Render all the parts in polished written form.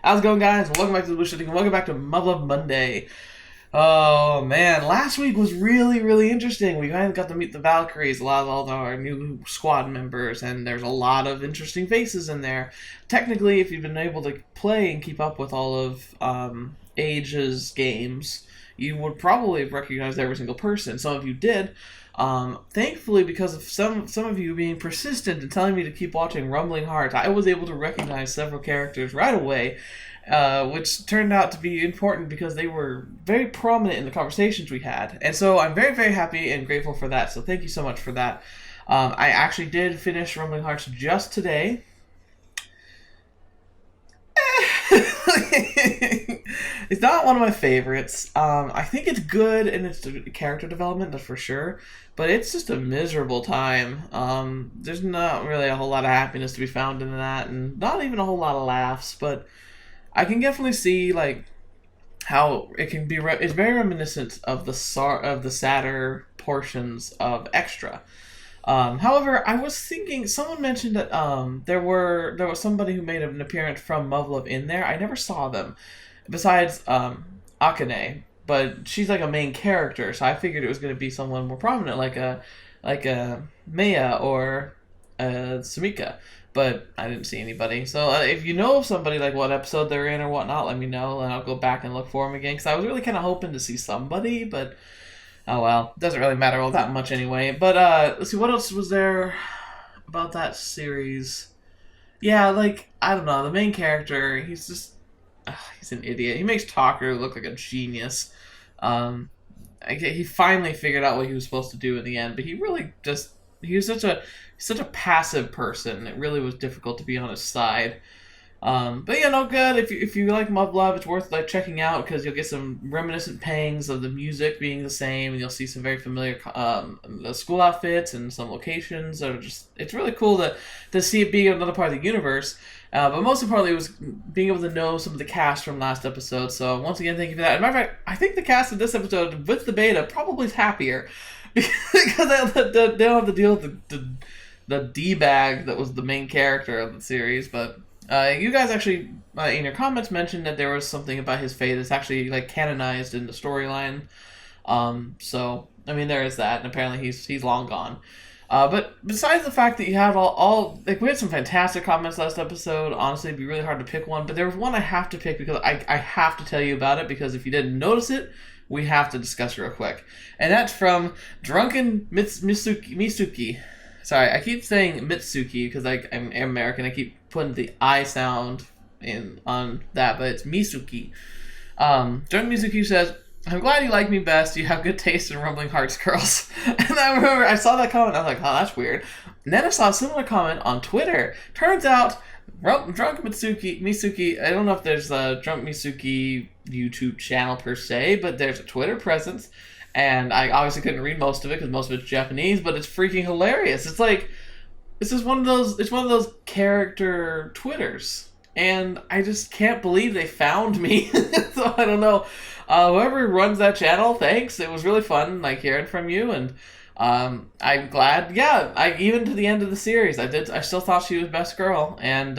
How's it going, guys? Welcome back to TheBlueShifting and welcome back to Muv-Luv Monday. Oh, man. Last week was really interesting. We finally got to meet the Valkyries, a lot of all our new squad members, and there's a lot of interesting faces in there. Technically, if you've been able to play and keep up with all of Age's games, you would probably have recognized every single person. Some of you did. Thankfully, because of some of you being persistent and telling me to keep watching Rumbling Hearts, I was able to recognize several characters right away, which turned out to be important because they were very prominent in the conversations we had. And so I'm very happy and grateful for that, so thank you so much for that. I actually did finish Rumbling Hearts just today. It's not one of my favorites. I think it's good in its character development, that's for sure, but it's just a miserable time. There's not really a whole lot of happiness to be found in that, and not even a whole lot of laughs, but I can definitely see like how it can be. It's very reminiscent of the sadder portions of Extra. However, I was thinking, someone mentioned that there was somebody who made an appearance from Muv-Luv in there. I never saw them, besides Akane, but she's like a main character, so I figured it was going to be someone more prominent, like a Maya or Sumika. But I didn't see anybody. So if you know of somebody, like what episode they're in or whatnot, let me know, and I'll go back and look for them again. Because I was really kind of hoping to see somebody, but oh well, doesn't really matter all that much anyway. But let's see, what else was there about that series? Yeah, like, I don't know, the main character, he's just, he's an idiot. He makes Talker look like a genius. He finally figured out what he was supposed to do in the end, but he really just, he's such a passive person. It really was difficult to be on his side. But yeah, no, good. If you like Muv-Luv, it's worth like checking out because you'll get some reminiscent pangs of the music being the same, and you'll see some very familiar the school outfits and some locations that are just. It's really cool to see it being another part of the universe. But most importantly, it was being able to know some of the cast from last episode. So once again, thank you for that. As a matter of fact, I think the cast of this episode with the beta probably is happier because they don't have to deal with the D-bag that was the main character of the series, but. You guys actually, in your comments, mentioned that there was something about his fate that's actually like canonized in the storyline. So I mean, there is that, and apparently he's long gone. But besides the fact that you have all like we had some fantastic comments last episode. Honestly, it'd be really hard to pick one, but there was one I have to pick because I have to tell you about it because if you didn't notice it, we have to discuss it real quick, and that's from Drunken Misuki. Sorry, I keep saying Mitsuki because I'm American. I keep putting the I sound on that, but it's Misuki. Drunk Misuki says, "I'm glad you like me best. You have good taste in Rumbling Hearts girls." And I remember I saw that comment. I was like, "Oh, that's weird." And then I saw a similar comment on Twitter. Turns out, Drunk Misuki. I don't know if there's a Drunk Misuki YouTube channel per se, but there's a Twitter presence. And I obviously couldn't read most of it because most of it's Japanese, but it's freaking hilarious. It's like, it's just one of those character Twitters. And I just can't believe they found me. So I don't know. Whoever runs that channel, thanks. It was really fun, like, hearing from you. And I'm glad, yeah, even to the end of the series, I still thought she was best girl. And,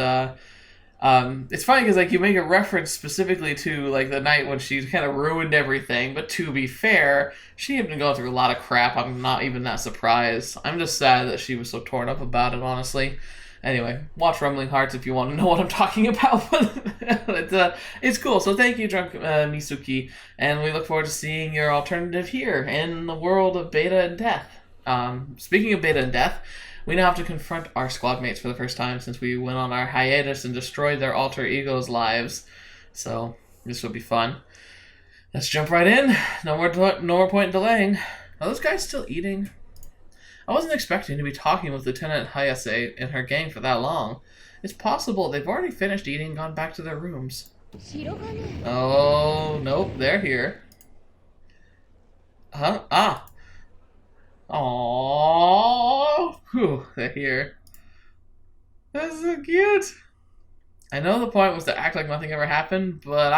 it's funny because like you make a reference specifically to like the night when she kind of ruined everything, but to be fair, she had been going through a lot of crap. I'm not even that surprised. I'm just sad that she was so torn up about it, honestly. Anyway, watch Rumbling Hearts if you want to know what I'm talking about. It's cool. So thank you, Drunk Misuki, and we look forward to seeing your alternative here in the world of Beta and Death. Speaking of Beta and Death, we now have to confront our squad mates for the first time since we went on our hiatus and destroyed their alter egos' lives. So this will be fun. Let's jump right in. No more point in delaying. Are those guys still eating? I wasn't expecting to be talking with Lieutenant Hayase and her gang for that long. It's possible they've already finished eating and gone back to their rooms. Oh, nope, they're here. Huh? Ah. Aww. Whew, they're here. That's so cute. I know the point was to act like nothing ever happened, but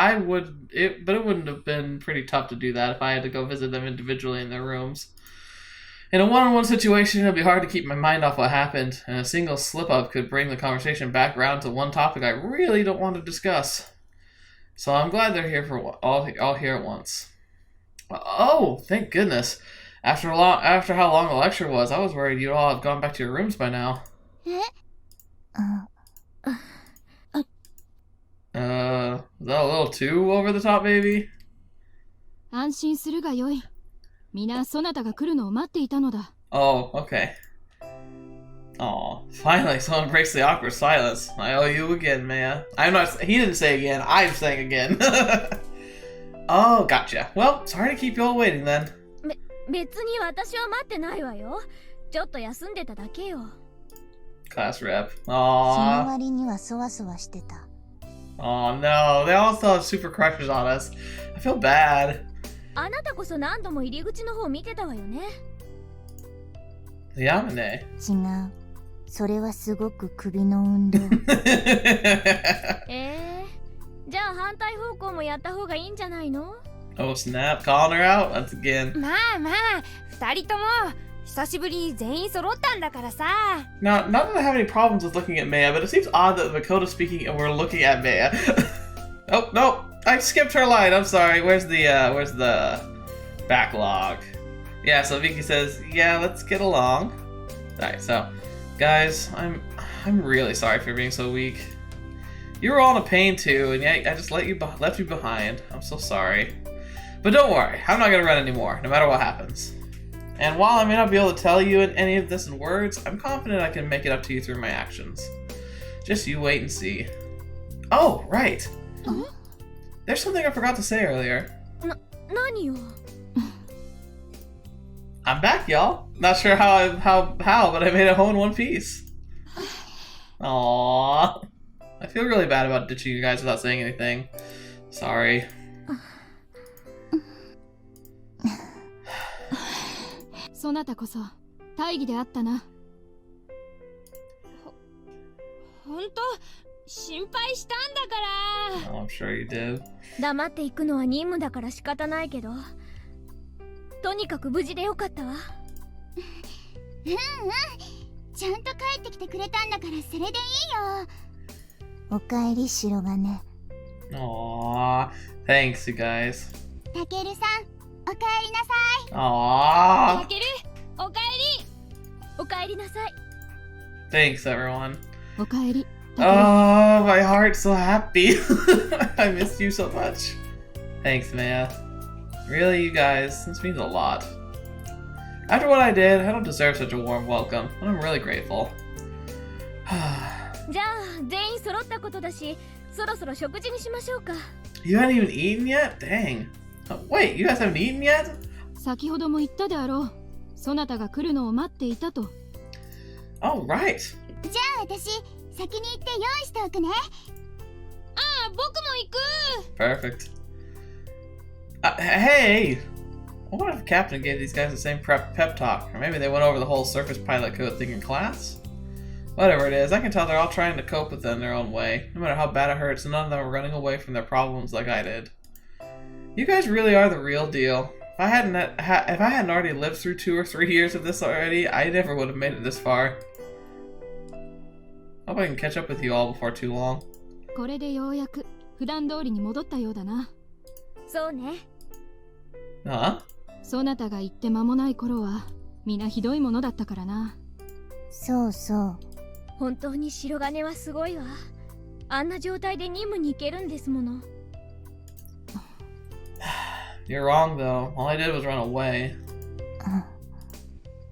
it wouldn't have been pretty tough to do that if I had to go visit them individually in their rooms. In a one-on-one situation, it'd be hard to keep my mind off what happened, and a single slip-up could bring the conversation back around to one topic I really don't want to discuss. So I'm glad they're here for all here at once. Oh, thank goodness. After how long the lecture was, I was worried you'd all have gone back to your rooms by now. Is that a little too over the top, baby? 安心するがよい。皆そなたが来るのを待っていたのだ。Oh, okay. Aw, finally someone breaks the awkward silence. I owe you again, Maya. He didn't say again, I'm saying again. Oh, gotcha. Well, sorry to keep you all waiting then. 別に私は待ってないわよ。ちょっと休んでただけよ。Class rep. その Aww. 割にはそわそわしてた。Oh no, they all still have super crushes on us. I feel bad. あなたこそ何度も入り口の方見てたわよね。Yamane. 違う。それはすごく首の運動。じゃあ反対方向もやった方がいいんじゃないの？ Oh snap, calling her out once again. まあまあ、二人とも久しぶりに全員揃ったんだからさ。 Now, not that I have any problems with looking at Maya, but it seems odd that Makoto's speaking and we're looking at Maya. Oh, no, I skipped her line, I'm sorry. Where's the backlog? Yeah, so Vicky says, yeah, let's get along. Alright, so, guys, I'm really sorry for being so weak. You were all in a pain too, and yet I just left you behind. I'm so sorry. But don't worry, I'm not gonna run anymore, no matter what happens. And while I may not be able to tell you any of this in words, I'm confident I can make it up to you through my actions. Just you wait and see. Oh, right. Huh? There's something I forgot to say earlier. 何よ。I'm back, y'all. Not sure how, but I made it home in one piece. Aww. I feel really bad about ditching you guys without saying anything. Sorry. そなたこそ大義であったな。ほんと心配したんだから。 Oh, I'm sure you did. 黙っていくのは任務だから仕方ないけど、とにかく無事でよかったわ。ちゃんと帰ってきてくれたんだからそれでいいよ。おかえり白金。 Aww. Thanks, you guys. たけるさん、おかえりなさい。 Aww. たける、おかえり。おかえりなさい。Thanks, everyone. おかえり。 Oh, my heart's so happy. I missed you so much. Thanks, Maya. Really, you guys, this means a lot. After what I did, I don't deserve such a warm welcome, and I'm really grateful. じゃあ全員揃ったことだし、そろそろ食事にしましょうか。 You hadn't even eaten yet? Dang. Oh, wait, you guys haven't eaten yet? 先ほども言ったであろう。そなたが来るのを待っていたと。Oh, right. じゃあ私、先に行って用意しておくね。ああ、僕も行く。 Perfect. Hey! I wonder if Captain gave these guys the same pep talk, or maybe they went over the whole surface pilot code thing in class? Whatever it is, I can tell they're all trying to cope with it in their own way. No matter how bad it hurts, none of them are running away from their problems like I did. You guys really are the real deal. If I hadn't already lived through 2 or 3 years of this already, I never would have made it this far. Hope I can catch up with you all before too long. これでようやく普段通りに戻ったようだな。そうね。Huh? そなたが行って間もない頃は皆ひどいものだったからな。そうそう。本当に白金はすごいわ。あんな状態で任務に行けるんですもの。You're wrong, though. All I did was run away.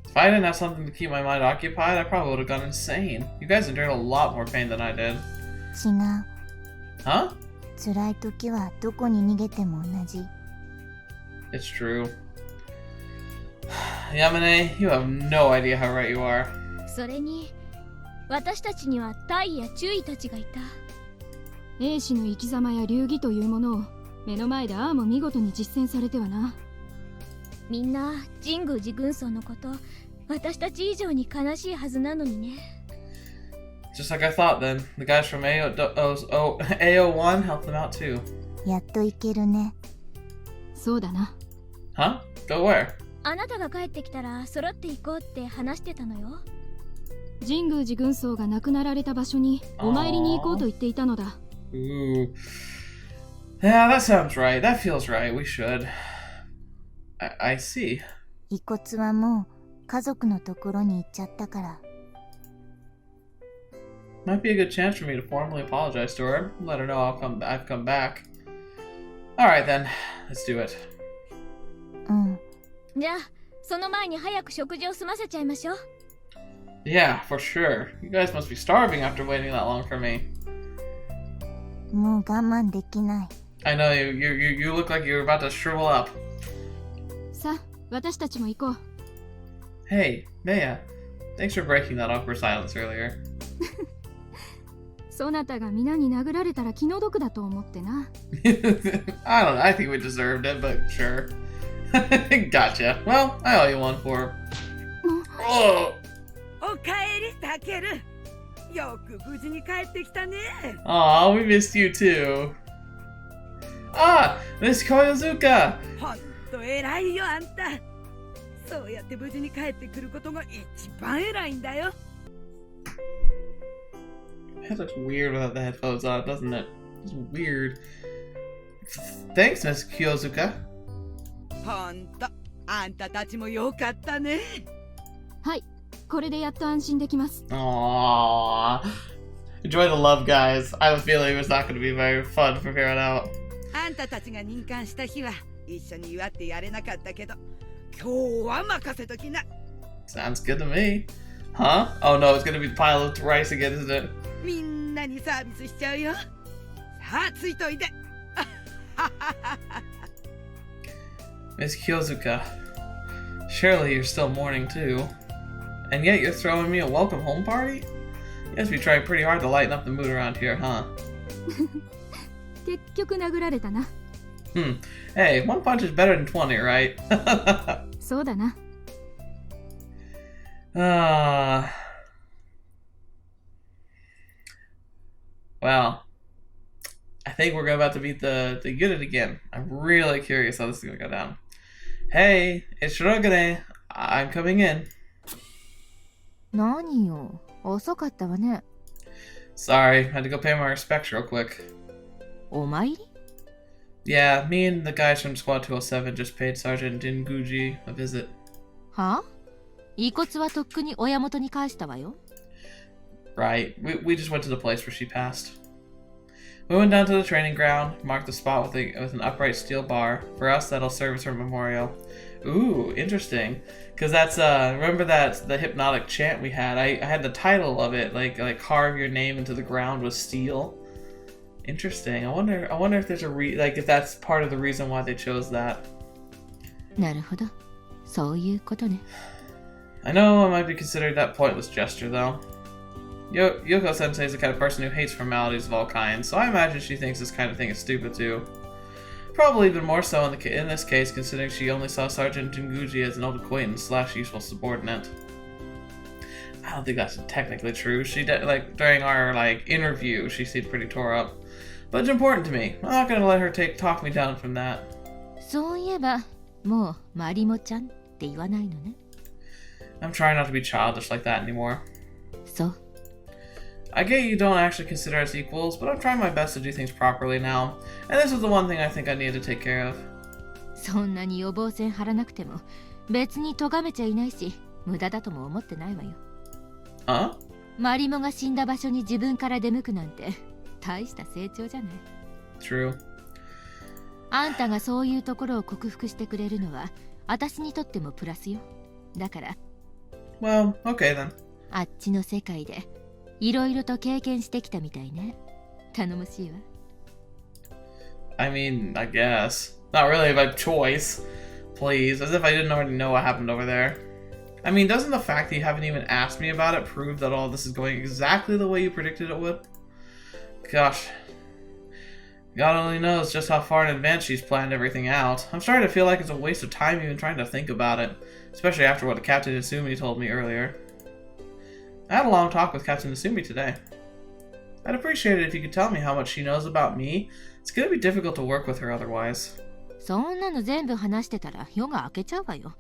If I didn't have something to keep my mind occupied, I probably would have gone insane. You guys endured a lot more pain than I did. 違う。 Huh? 辛い時はどこに逃げても同じ。 It's true. Yamane, you have no idea how right you are. それに私たちには大尉や中尉たちがいた。英士の生き様や流儀というものを目の前でああも見事に実践されてはな。みんな神宮寺軍曹のこと私たち以上に悲しいはずなのにね。Just like I thought then. The guys from AO1 helped them out too. やっと行けるね。そうだな。Huh? Go where? あなたが帰ってきたら揃って行こうって話してたのよ。神宮寺軍曹が亡くなられた場所にお参りに行こうと言っていたのだ。Ooh. Yeah, that sounds right. That feels right. We should. I see. 遺骨はもう家族のところに行っちゃったから。 Might be a good chance for me to formally apologize to her. Let her know I've come back. Alright then, let's do it. うん。じゃあその前に早く食事を済ませちゃいましょう。 Yeah, for sure. You guys must be starving after waiting that long for me. もう我慢できない。 I know you look like you're about to shrivel up. さあ、私たちも行こう。 Hey, Maya. Thanks for breaking that awkward silence earlier. そなたが皆に殴られたら気の毒だと思ってな。I don't know. I think we deserved it, but sure. Gotcha. Well, I owe you one for. Oh. おかえりタケル。よく無事に帰ってきたね。 Aw, we missed you too. Ah, Miss Koyozuka. ほんと偉いよあんた。そうやって無事に帰ってくることが一番偉いんだよ。 It looks weird without the headphones on, doesn't it? It's weird. Thanks, Miss Kyozuka. ほんとあんたたちもよかったね。はい、これでやっと安心できます。 Aww. Enjoy the love, guys. I have a feeling it's not going to be very fun from here on out. あんたたちが任官した日は一緒に祝ってやれなかったけど、今日は任せときな。 Sounds good to me. Huh? Oh no, it's going to be the pile of rice again, isn't it? みんなにサービスしちゃうよ。さあついといで。 Miss Kyozuka. Surely you're still mourning too. And yet you're throwing me a welcome home party? You must be trying pretty hard to lighten up the mood around here, huh? 結局殴られたな。Hey, one punch is better than 20, right? そうだな。Well, I think we're about to beat the unit again. I'm really curious how this is going to go down. Hey, it's Shirogane. I'm coming in. 何よ、遅かったわね。 Sorry, had to go pay my respects real quick. お参り？ Yeah, me and the guys from Squad 207 just paid Sergeant Dinguji a visit. は？遺骨はとっくに親元に返したわよ。 Right, we just went to the place where she passed. We went down to the training ground, marked the spot with an upright steel bar. For us, that'll serve as her memorial. Ooh, interesting. Because that's, remember that, the hypnotic chant we had? I had the title of it, like carve your name into the ground with steel. Interesting. I wonder if there's if that's part of the reason why they chose that. なるほど。そういうことね。 I know I might be considered that pointless gesture, though. Yuuko Sensei is the kind of person who hates formalities of all kinds, so I imagine she thinks this kind of thing is stupid too. Probably even more so in this case, considering she only saw Sergeant Jinguji as an old acquaintance / useful subordinate. I don't think that's technically true. She during our interview, she seemed pretty tore up, but it's important to me. I'm not gonna let her talk me down from that. そういえば、もうマリモちゃんって言わないのね。 I'm trying not to be childish like that anymore. そう。 I get you don't actually consider us equals, but I'm trying my best to do things properly now, and this is the one thing I think I need to take care of. そんなに予防線張らなくても別に咎めちゃいないし無駄だとも思ってないわよ。Huh? マリモが死んだ場所に自分から出向くなんて大した成長じゃない。 True. あんたがそういうところを克服してくれるのは私にとってもプラスよ。だから。 Well, okay then. あっちの世界でいろいろと経験してきたみたいね。頼もしいわ。 I mean, I guess. Not really by choice. Please, as if I didn't already know what happened over there. I mean, doesn't the fact that you haven't even asked me about it prove that all this is going exactly the way you predicted it would? Gosh. God only knows just how far in advance she's planned everything out. I'm starting to feel like it's a waste of time even trying to think about it. Especially after what Captain Isumi told me earlier. I had a long talk with Captain Isumi today. I'd appreciate it if you could tell me how much she knows about me. It's gonna be difficult to work with her otherwise. そんなの全部話してたら夜が明けちゃうわよ。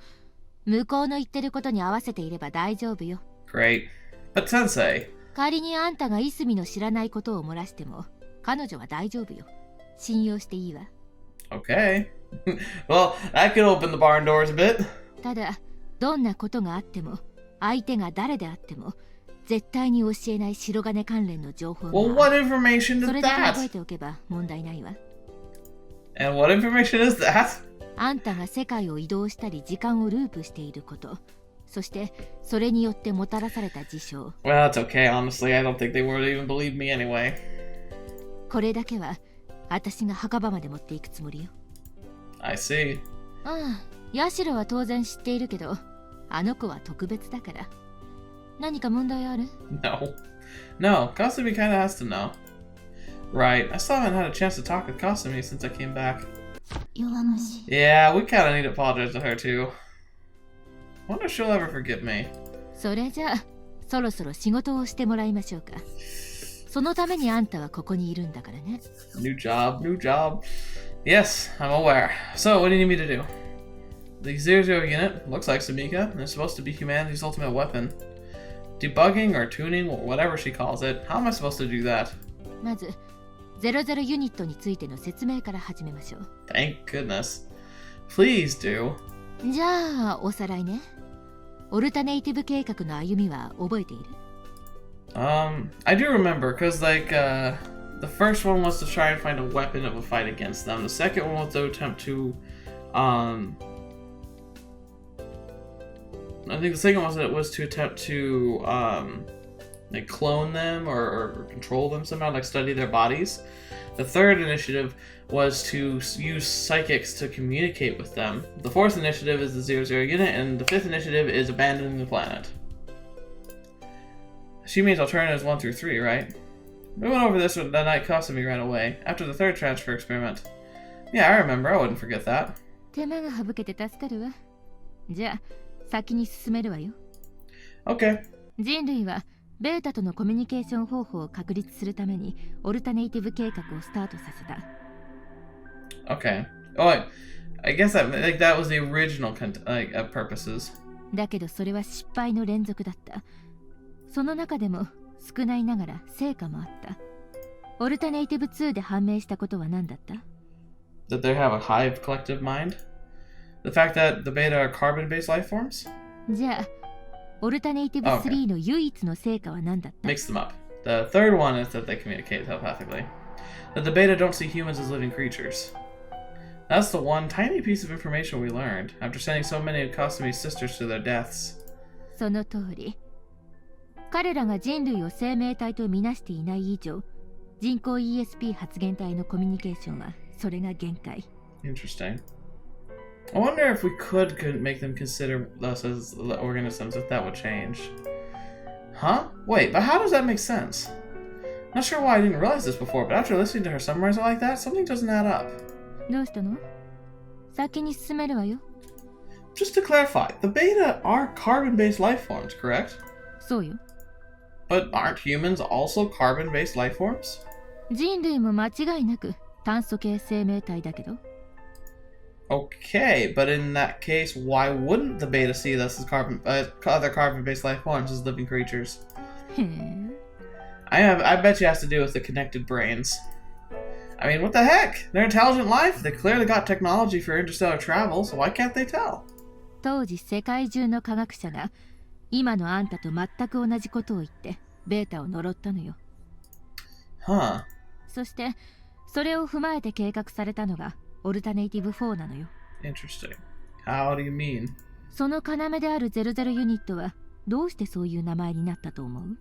向こうの言ってることに合わせていれば大丈夫よ。Great. But Sensei... 仮にあんたがイスミの知らないことを漏らしても彼女は大丈夫よ。信用していいわ。 Okay. Well, that could open the barn doors a bit. ただどんなことがあっても相手が誰であっても絶対に教えない白金関連の情報 Well, が what information そ is れだけ覚え that? ておけば問題ないわ。 And what information is that? あんたが世界を移動したり時間をループしていること、そしてそれによってもたらされた事象、 Well, it's okay, honestly. I don't think they would even believe me anyway. これだけは私が墓場まで持っていくつもりよ。 I see. ああ、ヤシロは当然知っているけど、あの子は特別だから。何か問題ある？ No. No, Kasumi kinda has to know. Right, I still haven't had a chance to talk with Kasumi since I came back. 弱虫。 Yeah, we kinda need to apologize to her too. Wonder if she'll ever forgive me. それじゃあそろそろ仕事をしてもらいましょうか。そのためにあんたはここにいるんだからね。 New job, new job. Yes, I'm aware. So, what do you need me to do? The 00 unit looks like Sumika, and it's supposed to be humanity's ultimate weapon. Debugging or tuning, or whatever she calls it. How am I supposed to do that? まず00ユニットについての説明から始めましょう。 Thank goodness. Please do. じゃあおさらいね。オルタネイティブ計画の歩みは覚えている？ I do remember, because, like, the first one was to try and find a weapon of a fight against them. The second one was to attempt to, I think the second one was to attempt to, like, clone them or control them somehow, like, study their bodies. The third initiative was to use psychics to communicate with them. The fourth initiative is the 00 unit, and the fifth initiative is abandoning the planet. She means alternatives 1 through 3, right? We went over this the night Kasumi ran away, after the third transfer experiment. Yeah, I remember. I wouldn't forget that. 手間が省けて助かるわ。じゃあ先に進めるわよ。 Okay. 人類はベータとのコミュニケーション方法を確立するためにオルタネイティブ計画をスタートさせた。 Okay. Oh, I guess that was the original purposes. だけどそれは失敗の連続だった。その中でも少ないながら成果もあった。オルタネイティブ2で判明したことは何だった？ That they have a hive collective mind? The fact that the beta are carbon-based life forms? じゃあオルタネイティブ3の唯一の成果は何だった？ Mix them up. The third one is that they communicate telepathically. That the beta don't see humans as living creatures. That's the one tiny piece of information we learned after sending so many of Kasumi's sisters to their deaths. その通り。彼らが人類を生命体とみなしていない以上、人工 ESP 発現体のコミュニケーションはそれが限界。 Interesting. I wonder if we could make them consider us as organisms, if that would change. Huh? Wait, but how does that make sense? Not sure why I didn't realize this before, but after listening to her summarize it like that, something doesn't add up. どうしたの？先に進めるわよ。 Just to clarify, the beta are carbon-based life forms, correct? そうよ。 But aren't humans also carbon-based life forms? 人類も間違いなく炭素系生命体だけど。 Okay, but in that case, why wouldn't the beta see us as other carbon-based life forms as living creatures? へえ。I bet you it has to do with the connected brains. I mean, what the heck? They're intelligent life. They clearly got technology for interstellar travel, so why can't they tell? 当時世界中の科学者が今のあんたと全く同じことを言ってベータを呪ったのよ。 Huh. そしてそれを踏まえて計画されたのがオルタネイティブ4なのよ。 Interesting. How do you mean? その要である00ユニットはどうしてそういう名前になったと思う？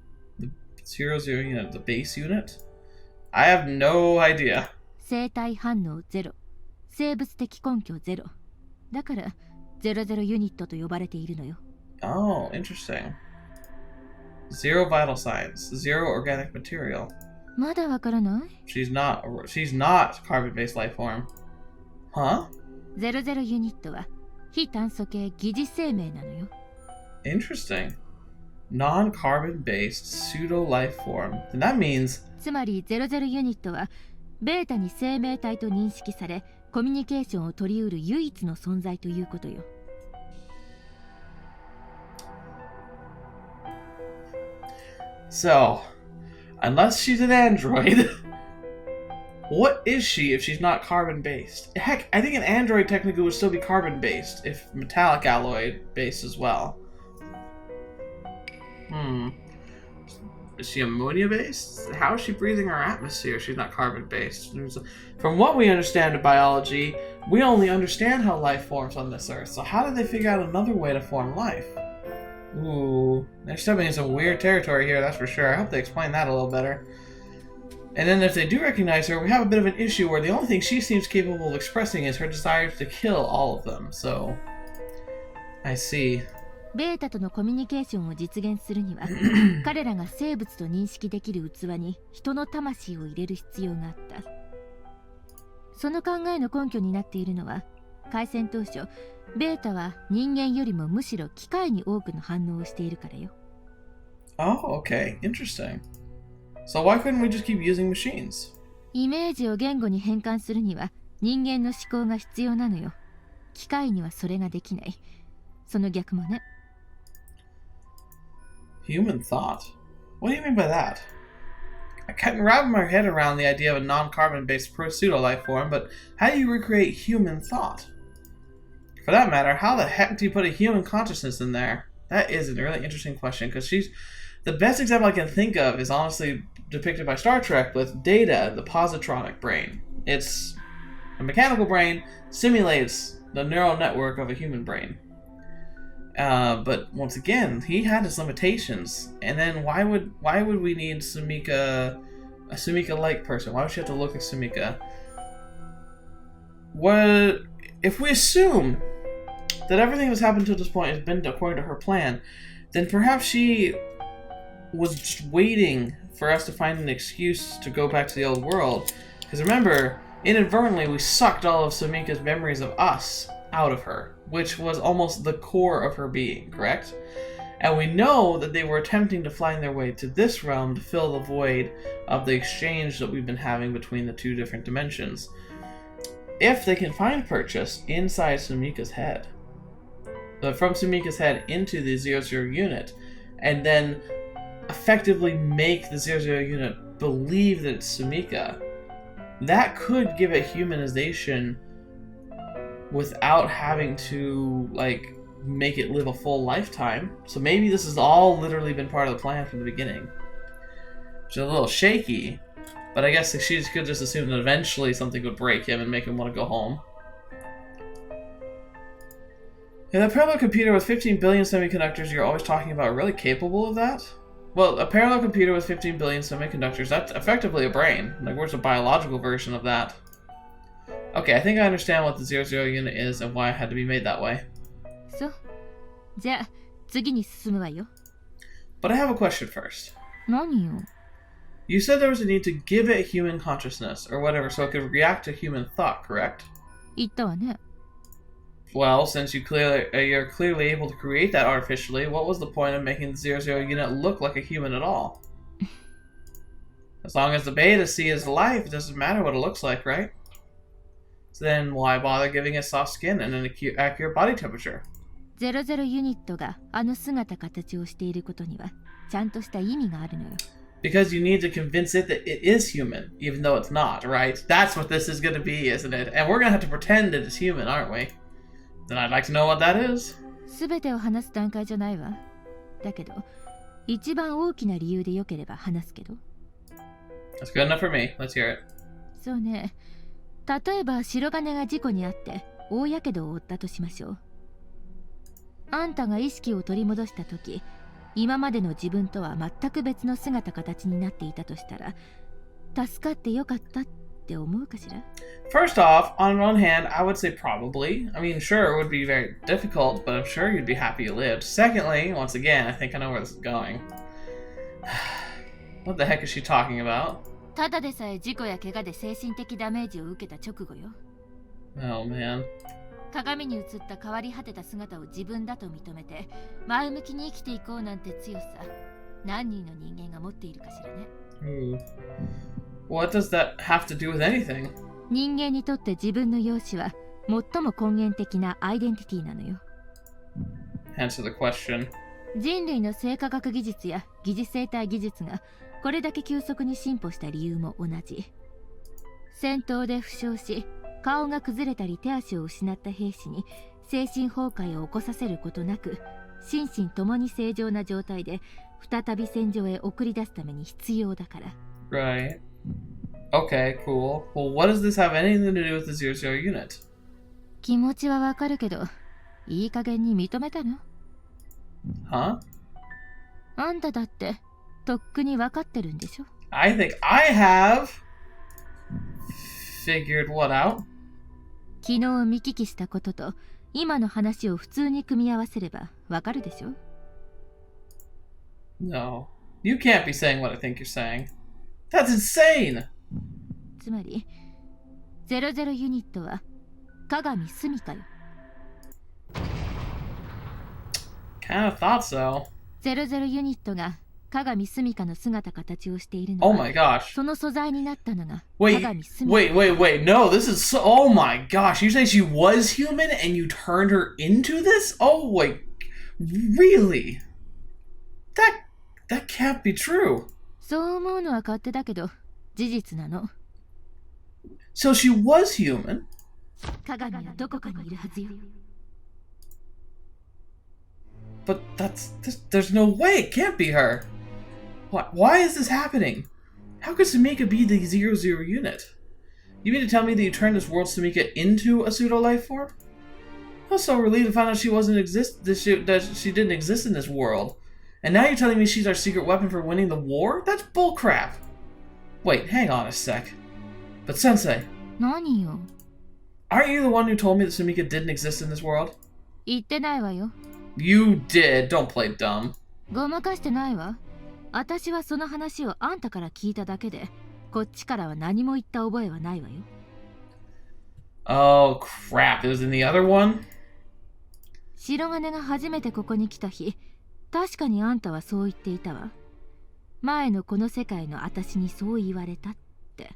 00 unit, the base unit? I have no idea. 生体反応0、生物的根拠0。だから00ユニットと呼ばれているのよ。 Oh, interesting. 0 vital signs, 0 organic material. まだわからない？ She's not carbon-based life form. Huh? 00ユニットは非炭素系疑似生命なのよ。 Interesting. Non-carbon-based pseudo-life form. And that means... つまり00ユニットはベータに生命体と認識されコミュニケーションを取り得る唯一の存在ということよ。 So, unless she's an android, What is she if she's not carbon-based? Heck, I think an android technically would still be carbon-based, if metallic alloy-based as well. Is she ammonia-based? How is she breathing our atmosphere if she's not carbon-based? From what we understand of biology, we only understand how life forms on this Earth, so how did they figure out another way to form life? Ooh, they're stepping in some weird territory here, that's for sure. I hope they explain that a little better. And then if they do recognize her, we have a bit of an issue where the only thing she seems capable of expressing is her desire to kill all of them, so... I see. ベータとのコミュニケーションを実現するには彼らが生物と認識できる器に人の魂を入れる必要があった。その考えの根拠になっているのは、開戦当初ベータは人間よりもむしろ機械に多くの反応をしているからよ。Oh, okay. Interesting. So why couldn't we just keep using machines? イメージを言語に変換するには人間の思考が必要なのよ。機械にはそれができない。その逆もね。Human thought? What do you mean by that? I can't wrap my head around the idea of a non-carbon-based pseudo-life form, but how do you recreate human thought? For that matter, how the heck do you put a human consciousness in there? That is a really interesting question, because she's... The best example I can think of is honestly depicted by Star Trek with Data, the positronic brain. It's a mechanical brain, simulates the neural network of a human brain. But once again, he had his limitations. And then why would we need Sumika, a Sumika-like person? Why would she have to look like Sumika? What if we assume that everything that's happened to this point has been according to her plan? Then perhaps she was just waiting for us to find an excuse to go back to the old world. Because remember, inadvertently we sucked all of Sumika's memories of us out of her, which was almost the core of her being, correct? And we know that they were attempting to find their way to this realm to fill the void of the exchange that we've been having between the two different dimensions. If they can find purchase inside Sumika's head, from Sumika's head into the 00 unit, and then effectively make the 00 unit believe that it's Sumika, that could give it humanization without having to, like, make it live a full lifetime. So maybe this has all literally been part of the plan from the beginning. Which is a little shaky, but I guess she could just assume that eventually something would break him and make him want to go home. Yeah, that parallel computer with 15 billion semiconductors you're always talking about, really capable of that? Well, a parallel computer with 15 billion semiconductors, that's effectively a brain. Like, where's a biological version of that? Okay, I think I understand what the 00 unit is and why it had to be made that way. So, じゃあ次に進むわよ。 But I have a question first. 何よ。 You said there was a need to give it human consciousness, or whatever, so it could react to human thought, correct? 言ったわね。 Well, since you're clearly able to create that artificially, what was the point of making the 00 unit look like a human at all? As long as the beta sees life, it doesn't matter what it looks like, right? So then why bother giving it soft skin and an accurate body temperature? 00ユニットがあの姿形をしていることにはちゃんとした意味があるのよ。 Because you need to convince it that it is human, even though it's not, right? That's what this is going to be, isn't it? And we're going to have to pretend it is human, aren't we? Then I'd like to know what that is. すべてを話す段階じゃないわ。だけど、一番大きな理由でよければ話すけど。 That's good enough for me. Let's hear it. そうね。例えば白金が事故に遭って大やけどを負ったとしましょう。あんたが意識を取り戻した時、今までの自分とは全く別の姿形になっていたとしたら、助かってよかったって思うかしら？ First off, on one hand, I would say probably. I mean, sure, it would be very difficult, but I'm sure you'd be happy you lived. Secondly, once again, I think I know where this is going. What the heck is she talking about? ただでさえ事故や怪我で精神的ダメージを受けた直後よ。 Oh, man. 鏡に映った変わり果てた姿を自分だと認めて前向きに生きていこうなんて強さ、何人の人間が持っているかしらね。What does that have to do with anything? 人間にとって自分の容姿は最も根源的なアイデンティティなのよ。 Answer the question. 人類の生化学技術や疑似生態技術がこれだけ急速に進歩した理由も同じ。戦闘で負傷し顔が崩れたり手足を失った兵士に精神崩壊を起こさせることなく心身ともに正常な状態で再び戦場へ送り出すために必要だから。 Right. Okay, cool. Well, what does this have anything to do with the 00 unit? 気持ちはわかるけどいい加減に認めたの？ Huh? あんただってとっくにわかってるんでしょ？ I think I have figured what out? 昨日見聞きしたことと今の話を普通に組み合わせればわかるでしょ？ No. You can't be saying what I think you're saying. That's insane! つまり00ユニットは鏡住みかよ。 Kinda thought so. 00ユニットが鏡住みかの姿形をしているの Oh は my gosh. その素材になったのが Wait, 鏡住みか。 wait. No, this is so. Oh my gosh. You say she was human and you turned her into this? Oh, wait. Really? That can't be true. そう思うのは勝手だけど事実なの。 So she was human? 鏡はどこかにいるはずよ。 But there's no way. It can't be her. Why is this happening? How could Sumika be the 00 unit? You mean to tell me that you turned this world Sumika into a pseudo life form? I was so relieved to find out that she didn't exist in this world. And now you're telling me she's our secret weapon for winning the war? That's bullcrap. Wait, hang on a sec. But Sensei, 何よ。 aren't you the one who told me that Sumika didn't exist in this world? 言ってないわよ。 You did. Don't play dumb. ごまかしてないわ。私はその話をあんたから聞いただけで、こっちからは何も言った覚えはないわよ。 Oh, crap. It was in the other one? 白金が初めてここに来た日、確かにあんたはそう言っていたわ。前のこの世界の私にそう言われたって。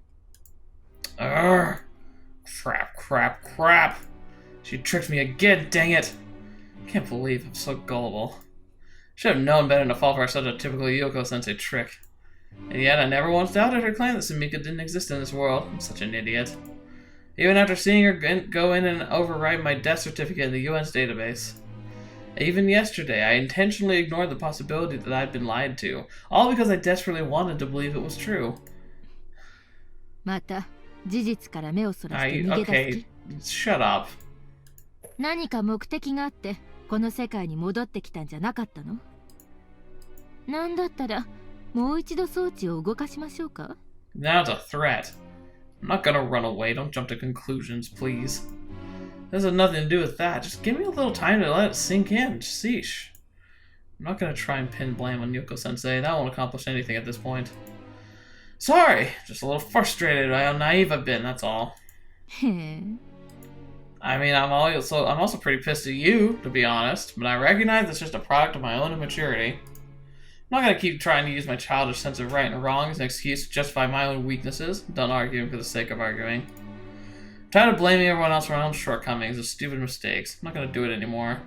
Urgh. Crap. She tricked me again, dang it. Can't believe I'm so gullible. Should have known better to fall for such a typical Yuuko Sensei trick. And yet I never once doubted her claim that Sumika didn't exist in this world. I'm such an idiot. Even after seeing her go in and overwrite my death certificate in the UN's database. Even yesterday, I intentionally ignored the possibility that I'd been lied to, all because I desperately wanted to believe it was true. また事実から目をそらして逃げ出す気。 Okay, shut up. 何か目的があってこの世界に戻ってきたんじゃなかったの？なんだったらもう一度装置を動かしましょうか？ Now it's a threat. I'm not gonna run away. Don't jump to conclusions, please. This has nothing to do with that. Just give me a little time to let it sink in. Sheesh. I'm not gonna try and pin blame on Yuuko Sensei. That won't accomplish anything at this point. Sorry, just a little frustrated by how naive I've been, that's all. へえ。 I mean, I'm also pretty pissed at you, to be honest, but I recognize it's just a product of my own immaturity. I'm not gonna keep trying to use my childish sense of right and wrong as an excuse to justify my own weaknesses. Done arguing for the sake of arguing. I'm tired of blaming everyone else for my own shortcomings and stupid mistakes. I'm not gonna do it anymore.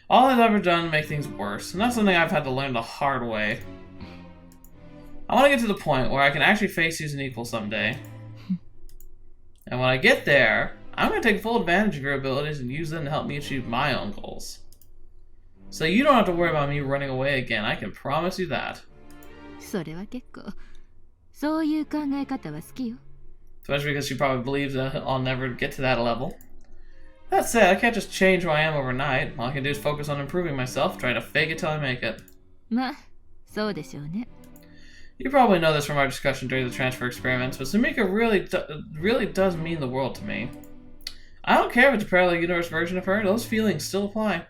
All I've ever done to make things worse, and that's something I've had to learn the hard way. I want to get to the point where I can actually face you as an equal someday. And when I get there, I'm going to take full advantage of your abilities and use them to help me achieve my own goals. So you don't have to worry about me running away again, I can promise you that. それは結構そういう考え方は好きよ。 Especially because she probably believes that I'll never get to that level. That said, I can't just change who I am overnight. All I can do is focus on improving myself, trying to fake it till I make it. まあ、そうでしょうね。 You probably know this from our discussion during the transfer experiments, but Sumika really does mean the world to me. I don't care if it's a parallel universe version of her, those feelings still apply.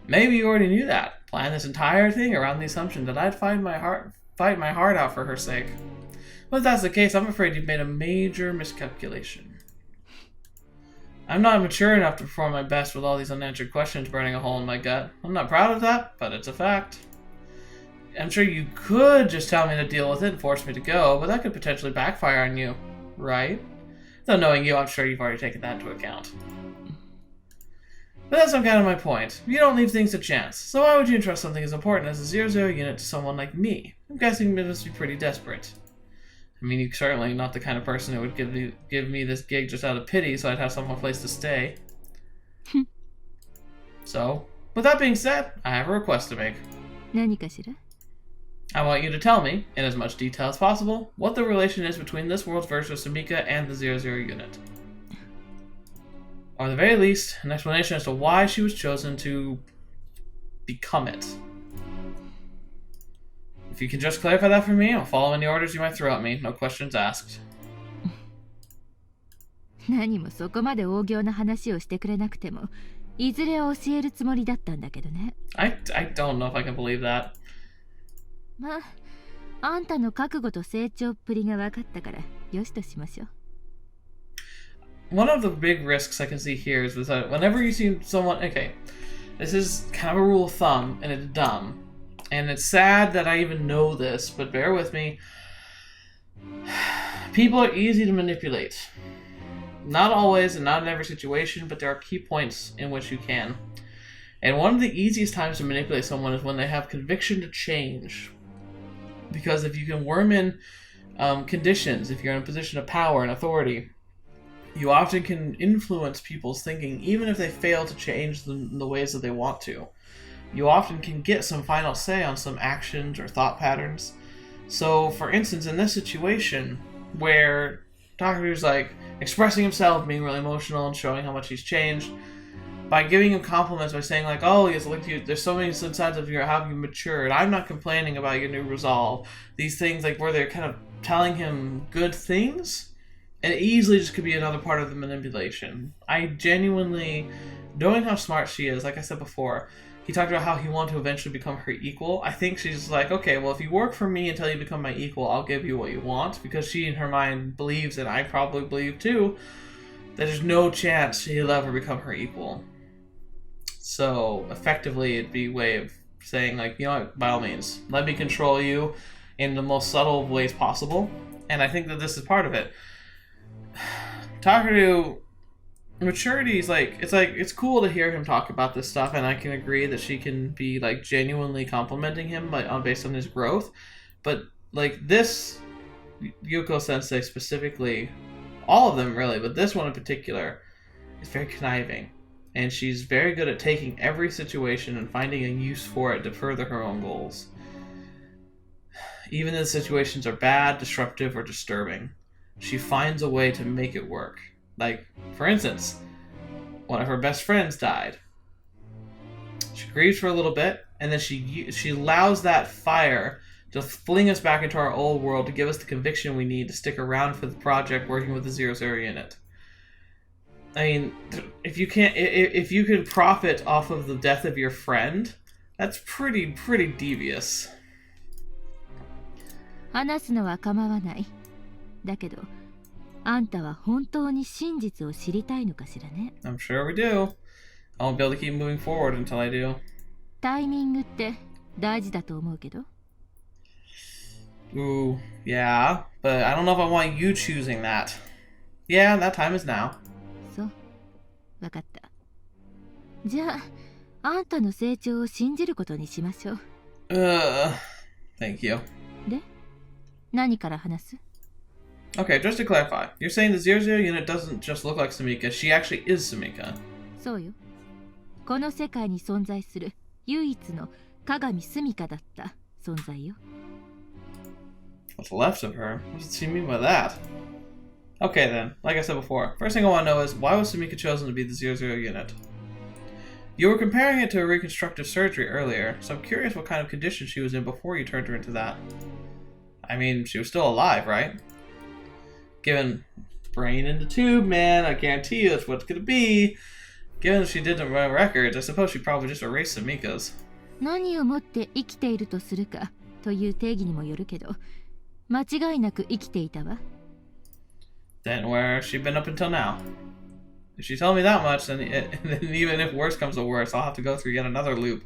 Maybe you already knew that, planned this entire thing around the assumption that I'd fight my heart out for her sake. But if that's the case, I'm afraid you've made a major miscalculation. I'm not mature enough to perform my best with all these unanswered questions burning a hole in my gut. I'm not proud of that, but it's a fact. I'm sure you could just tell me to deal with it and force me to go, but that could potentially backfire on you, right? Though knowing you, I'm sure you've already taken that into account. But that's not kind of my point. You don't leave things to chance, so why would you entrust something as important as a 00 unit to someone like me? I'm guessing it must be pretty desperate. I mean, you're certainly not the kind of person who would give me this gig just out of pity so I'd have some place to stay. So, with that being said, I have a request to make. 何かしら? I want you to tell me, in as much detail as possible, what the relation is between this world's version of Sumika and the 00 unit. Or at the very least, an explanation as to why she was chosen to become it. If you can just clarify that for me, I'll follow any orders you might throw at me, no questions asked. 何もそこまで大行な話をしてくれなくても、いずれは教えるつもりだったんだけどね。I don't know if I can believe that. まあ、あんたの覚悟と成長っぷりが分かったから、よしとしましょう。One of the big risks I can see here is that whenever you see someone... Okay, this is kind of a rule of thumb, and it's dumb. And it's sad that I even know this, but bear with me. People are easy to manipulate. Not always, and not in every situation, but there are key points in which you can. And one of the easiest times to manipulate someone is when they have conviction to change. Because if you can worm in conditions, if you're in a position of power and authority, you often can influence people's thinking, even if they fail to change the ways that they want to. You often can get some final say on some actions or thought patterns. So, for instance, in this situation, where Takaru's like expressing himself, being really emotional and showing how much he's changed, by giving him compliments by saying like, oh, it's like there's so many signs of how you matured. I'm not complaining about your new resolve. These things like where they're kind of telling him good things, and it easily just could be another part of the manipulation. I genuinely, knowing how smart she is, like I said before, he talked about how he wanted to eventually become her equal. I think she's like, okay, well, if you work for me until you become my equal, I'll give you what you want, because she in her mind believes, and I probably believe too, that there's no chance he'll ever become her equal. So, effectively, it'd be a way of saying, like, you know what, by all means, let me control you in the most subtle of ways possible. And I think that this is part of it. Takaru, maturity is it's cool to hear him talk about this stuff, and I can agree that she can be, like, genuinely complimenting him based on his growth. But, like, this, Yuuko Sensei specifically, all of them really, but this one in particular, is very conniving. And she's very good at taking every situation and finding a use for it to further her own goals. Even if the situations are bad, disruptive, or disturbing, she finds a way to make it work. Like, for instance, one of her best friends died. She grieves for a little bit, and then she allows that fire to fling us back into our old world to give us the conviction we need to stick around for the project working with the 00 unit. I mean, if you can profit off of the death of your friend, that's pretty devious. 話すのは構わない。だけど、あんたは本当に真実を知りたいのかしらね。I'm sure we do. I won't be able to keep moving forward until I do. タイミングって大事だと思うけど。Ooh, yeah, but I don't know if I want you choosing that. Yeah, that time is now. そう、わかった。じゃあ、あんたの成長を信じることにしましょう。Thank you. で、何から話す? Okay, just to clarify, you're saying the 00 unit doesn't just look like Sumika, she actually is Sumika. そうよ。この世界に存在する唯一の鏡スミカだった存在よ。What's left of her? What does she mean by that? Okay then, like I said before, first thing I want to know is, why was Sumika chosen to be the 00 unit? You were comparing it to a reconstructive surgery earlier, so I'm curious what kind of condition she was in before you turned her into that. I mean, she was still alive, right? Given brain in the tube, man, I guarantee you that's what it's gonna be. Given she didn't run records, I suppose she probably just erased Sumika's. 何をもって生きているとするかという定義にもよるけど、間違いなく生きていたわ。Then where has she been up until now? If she told me that much, then even if worse comes to worse, I'll have to go through yet another loop.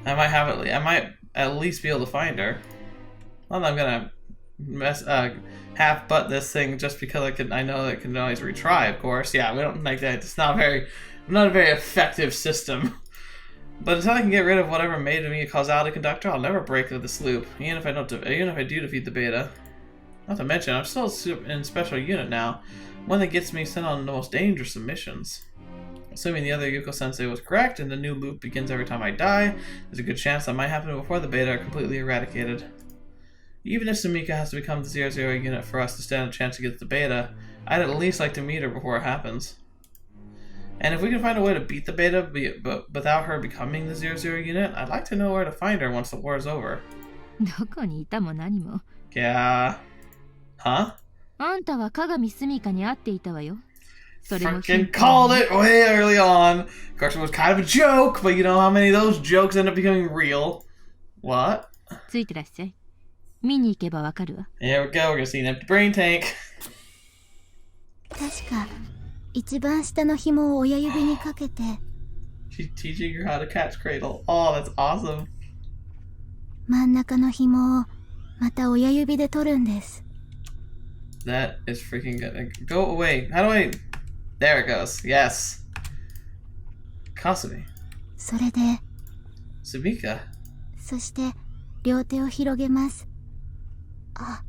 I might at least be able to find her. Well, I'm gonna half butt this thing just because I know that it can always retry, of course. Yeah, we don't like that. It's not a very effective system. But until I can get rid of whatever made me a causality conductor, I'll never break through this loop, even if I do defeat the beta. Not to mention, I'm still in special unit now, one that gets me sent on the most dangerous of missions. Assuming the other Yuuko Sensei was correct and the new loop begins every time I die, there's a good chance that might happen before the beta are completely eradicated. Even if Sumika has to become the 00 unit for us to stand a chance to get the beta, I'd at least like to meet her before it happens. And if we can find a way to beat the beta but without her becoming the 00 unit, I'd like to know where to find her once the war is over. どこにいたも何も。Yeah. Huh? あんたは鏡スミカに会っていたわよ。それも Freaking called it way early on. Of course, it was kind of a joke, but you know how many of those jokes end up becoming real. What? ついてらっしゃい。見に行けばわかるわ。Here we go, we're gonna see an empty brain tank. 確か一番下の紐を親指にかけて She's teaching her how to catch cradle. Oh, that's awesome. 真ん中の紐をまた親指で取るんです。 That is freaking good. Go away. How do I... There it goes. Yes. Kasumi. それで Sumika. そして両手を広げます。あ、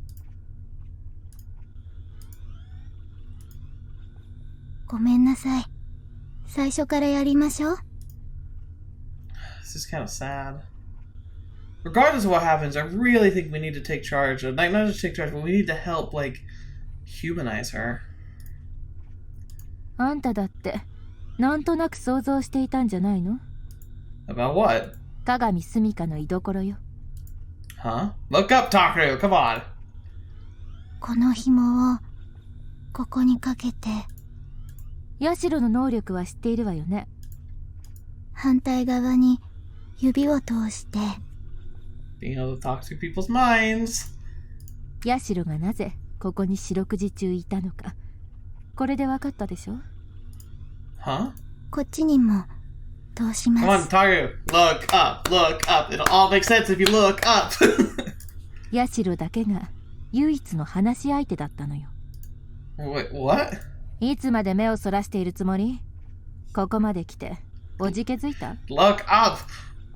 ごめんなさい。最初からやりましょう。 This is kind of sad. Regardless of what happens, I really think we need to take charge. Like, not just take charge, but we need to help, like, humanize her. あんただってなんとなく想像していたんじゃないの？ About what? 鏡スミカの居所よ。 Huh? Look up, Takaru! Come on! この紐をここにかけてヤシロの能力は知っているわよね。反対側に指を通して Being able to talk to people's minds. ヤシロがなぜここに四六時中いたのか。これで分かったでしょ？ Huh? こっちにも通しま Come on, す。 Takaru! Look up! Look up! It'll all make sense if you look up! ヤシロだけが唯一の話し相手だったのよ。 Wait, what? いつまで目をそらしているつもり？ここまで来ておじけづいた？ Look up!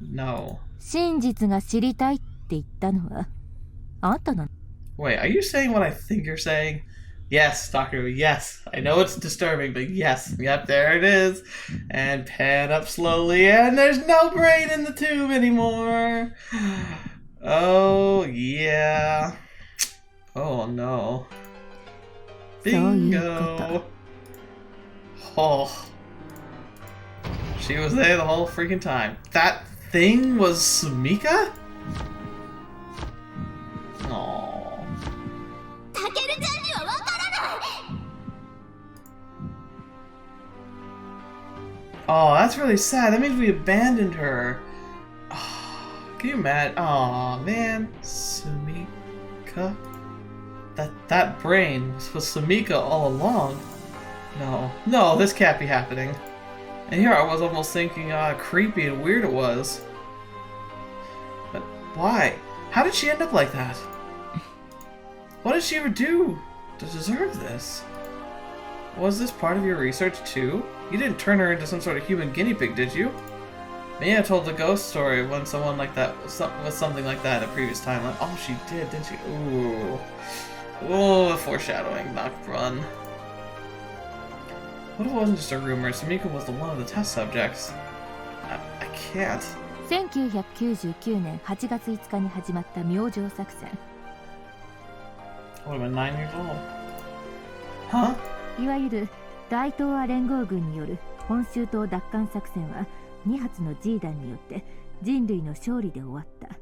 No. 真実が知りたいって言ったのはあんたなの？ Wait, are you saying what I think you're saying? Yes, Takaru, yes. I know it's disturbing, but yes. Yep, there it is. And pan up slowly, and there's no brain in the tube anymore. Oh, yeah. Oh, no. Bingo. Oh. She was there the whole freaking time. That thing was Sumika? Aww. タケルちゃんにはわからない。 Oh, that's really sad. That means we abandoned her. Oh, can you imagine? Oh, man. Sumika? That brain was Sumika all along. No, this can't be happening. And here I was almost thinking how creepy and weird it was. But why? How did she end up like that? What did she ever do to deserve this? Was this part of your research too? You didn't turn her into some sort of human guinea pig, did you? Mia told the ghost story when someone like that was something like that a previous timeline. Oh, she did, didn't she? Ooh. Oh, foreshadowing, not run. What if it wasn't just a rumor? Sumika was the one of the test subjects. I can't. 1999年8月5日に始まった明星作戦。I would have been 9 years old. Huh? いわゆる大東亜連合軍による本州島奪還作戦は2発の G 弾によって人類の勝利で終わった。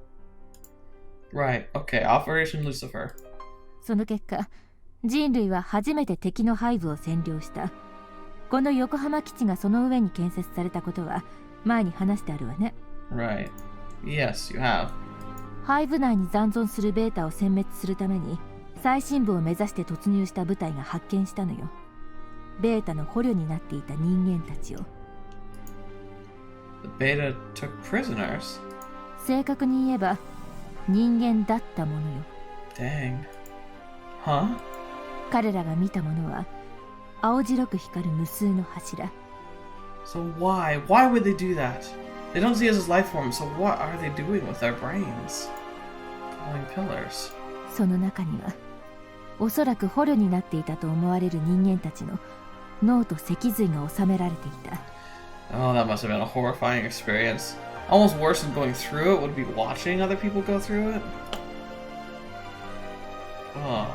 Right, okay, Operation Lucifer. その結果、人類は初めて敵の背部を占領した。この横浜基地がその上に建設されたことは前に話してあるわね。Right. Yes, you have. 背部内に残存するベータを殲滅するために最深部を目指して突入した部隊が発見したのよ。ベータの捕虜になっていた人間たちを。The beta took prisoners? 正確に言えば人間だったものよ。Dang. Huh? 彼らが見たものは青白く光る無数の柱。 So why? Why would they do that? They don't see us as life forms, so what are they doing with our brains? Glowing pillars. その中にはおそらく捕虜になっていたと思われる人間たちの脳と脊髄が収められていた。Oh, that must have been a horrifying experience. Almost worse than going through it would be watching other people go through it. Oh.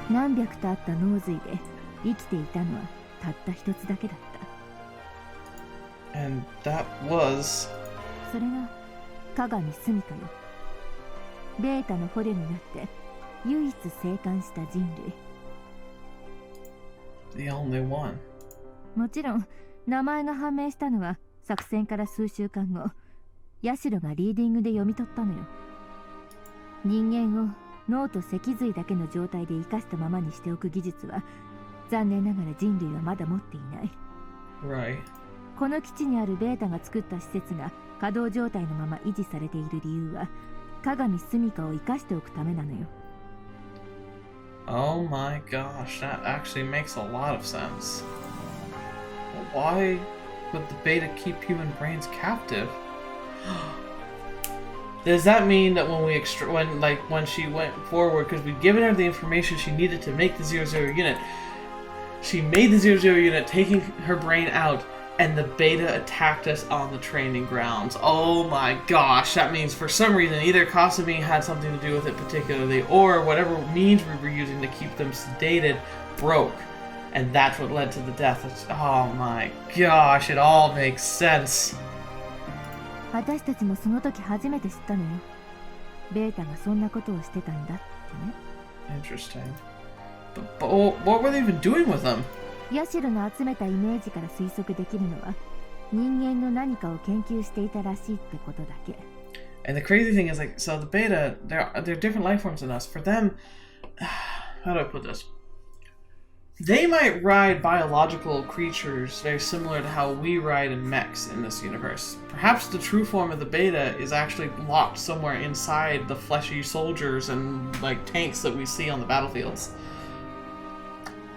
何百とあった脳髄で生きていたのはたった一つだけだった。 And that was... それが鏡スミカよ。ベータの捕虜になって唯一生還した人類。 the only one. もちろん名前が判明したのは作戦から数週間後、ヤシロがリーディングで読み取ったのよ。人間を脳と脊髄だけの状態で生かしたままにしておく技術は残念ながら人類はまだ持っていない。 Right. この基地にあるベータが作った施設が稼働状態のまま維持されている理由は鏡スミカを生かしておくためなのよ。 Oh my gosh, that actually makes a lot of sense. Why would the beta keep human brains captive? Does that mean that when she went forward, because we'd given her the information she needed to make the 00 unit, she made the 00 unit, taking her brain out, and the beta attacked us on the training grounds. Oh my gosh, that means for some reason either Kasumi had something to do with it particularly, or whatever means we were using to keep them sedated broke. And that's what led to the death. Oh my gosh, it all makes sense. 私たちもその時初めて知ったのよ。ベータがそんなことをしてたんだってね。 Interesting. But what were they even doing with them? ヤシロの集めたイメージから推測できるのは人間の何かを研究していたらしいってことだけ。 And the crazy thing is, like, so the beta, they're different life forms than us. For them, how do I put this? They might ride biological creatures very similar to how we ride in mechs in this universe. Perhaps the true form of the beta is actually locked somewhere inside the fleshy soldiers and like tanks that we see on the battlefields.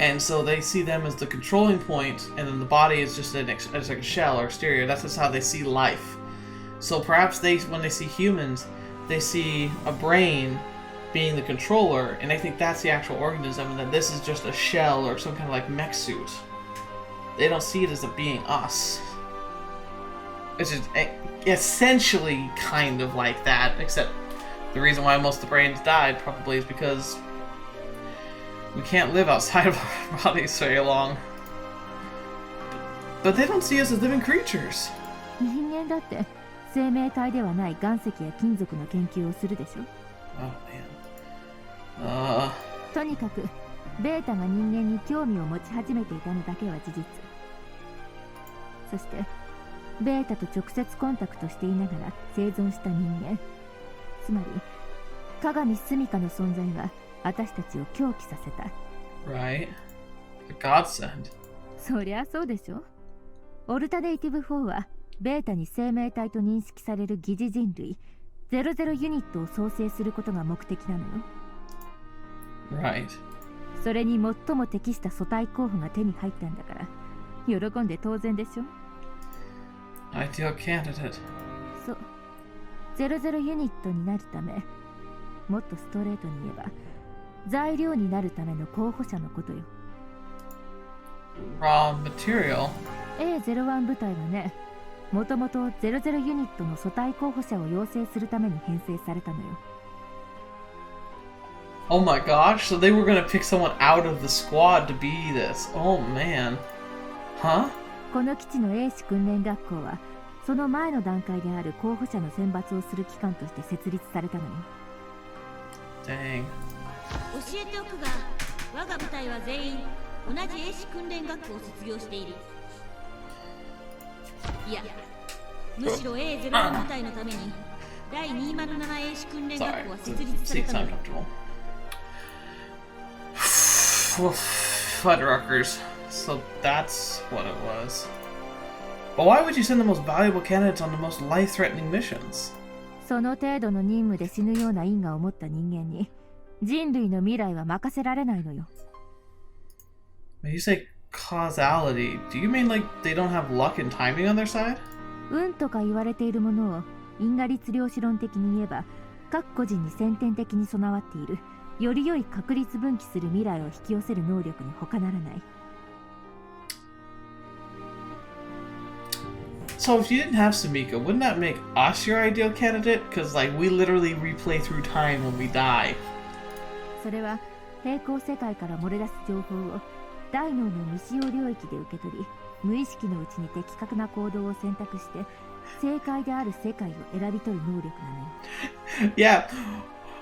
And so they see them as the controlling point, and then the body is just as like a shell or exterior. That's just how they see life. So perhaps when they see humans, they see a brain being the controller, and I think that's the actual organism, and that this is just a shell or some kind of like mech suit. They don't see it as it being us. It's just essentially kind of like that, except the reason why most of the brains died probably is because we can't live outside of our bodies very long. But they don't see us as living creatures. 人間だって生命体ではない岩石や金属の研究をするでしょ。 Oh man. とにかくベータが人間に興味を持ち始めていたのだけは事実。そしてベータと直接コンタクトしていながら生存した人間、つまり鏡スミカの存在は私たちを狂気させた。 Right. A godsend. そりゃそうでしょ。オルタネイティブ4はベータに生命体と認識される疑似人類00ユニットを創生することが目的なのよ。 Right. それに最も適した素体候補が手に入ったんだから喜んで当然でしょ。 Ideal candidate. そう、00ユニットになるため、もっとストレートに言えば材料になるための候補者のことよ。 Raw material. A01 部隊はね、もともと00ユニットの素体候補者を養成するために編成されたのよ。 Oh my gosh, so they were gonna pick someone out of the squad to be this. Oh man. Huh? この基地の A 市訓練学校はその前の段階である候補者の選抜をする機関として設立されたのよ。 Dang. 教えておくが、我が部隊は全員同じ A 市訓練学校を卒業している。いや、むしろ A01 部隊のために第207 A 市訓練学校は設立されたのよ。 Fuddruckers. So that's what it was. But why would you send the most valuable candidates on the most life-threatening missions? その程度の任務で死ぬような因果を持った人間に人類の未来は任せられないのよ。 When you say causality, do you mean like they don't have luck and timing on their side? 運とか言われているものを因果律量子論的に言えば各個人に先天的に備わっているより良い確率分岐する未来を引き寄せる能力に他ならない。 So if you didn't have Sumika, wouldn't that make us your ideal candidate? Because like we literally replay through time when we die. それは平行世界から漏れ出す情報を大脳の未使用領域で受け取り、無意識のうちに的確な行動を選択して正解である世界を選び取る能力なのよ。Yeah.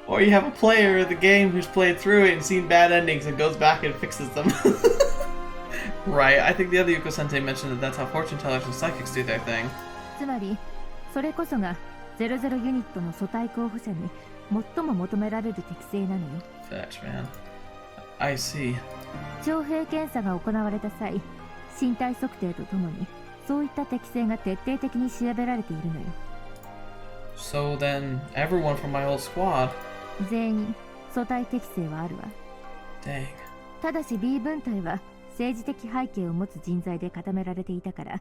Or you have a player of the game who's played through it and seen bad endings and goes back and fixes them. Right, I think the other Yuuko Sensei mentioned that that's how fortune tellers and psychics do their thing. つまりそれこそが00ユニットの素体候補者に最も求められる適性なのよ。 Fetch, man. I see. 徴兵検査が行われた際、身体測定とともにそういった適性が徹底的に調べられているのよ。 So then, everyone from my whole squad. 全員素体適性はあるわ。 Dang. ただし B 分隊は政治的背景を持つ人材で固められていたから、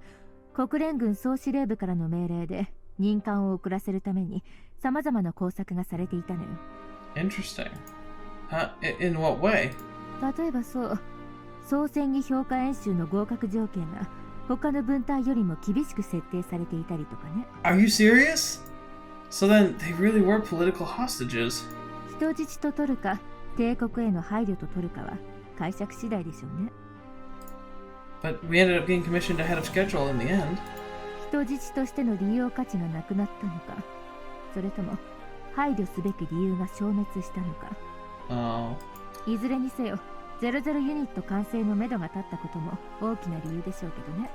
国連軍総司令部からの命令で任官を遅らせるために様々な工作がされていたのよ。 Interesting. In what way? 例えば総戦技評価演習の合格条件が他の分隊よりも厳しく設定されていたりとかね。 Are you serious? So then, they really were political hostages. 人質と取るか帝国への配慮と取るかは解釈次第でしょうね。 But we ended up getting commissioned ahead of schedule in the end. 人質としての利用価値がなくなったのか、それとも配慮すべき理由が消滅したのか。 Oh. いずれにせよ00ユニット完成のめどが立ったことも大きな理由でしょうけどね。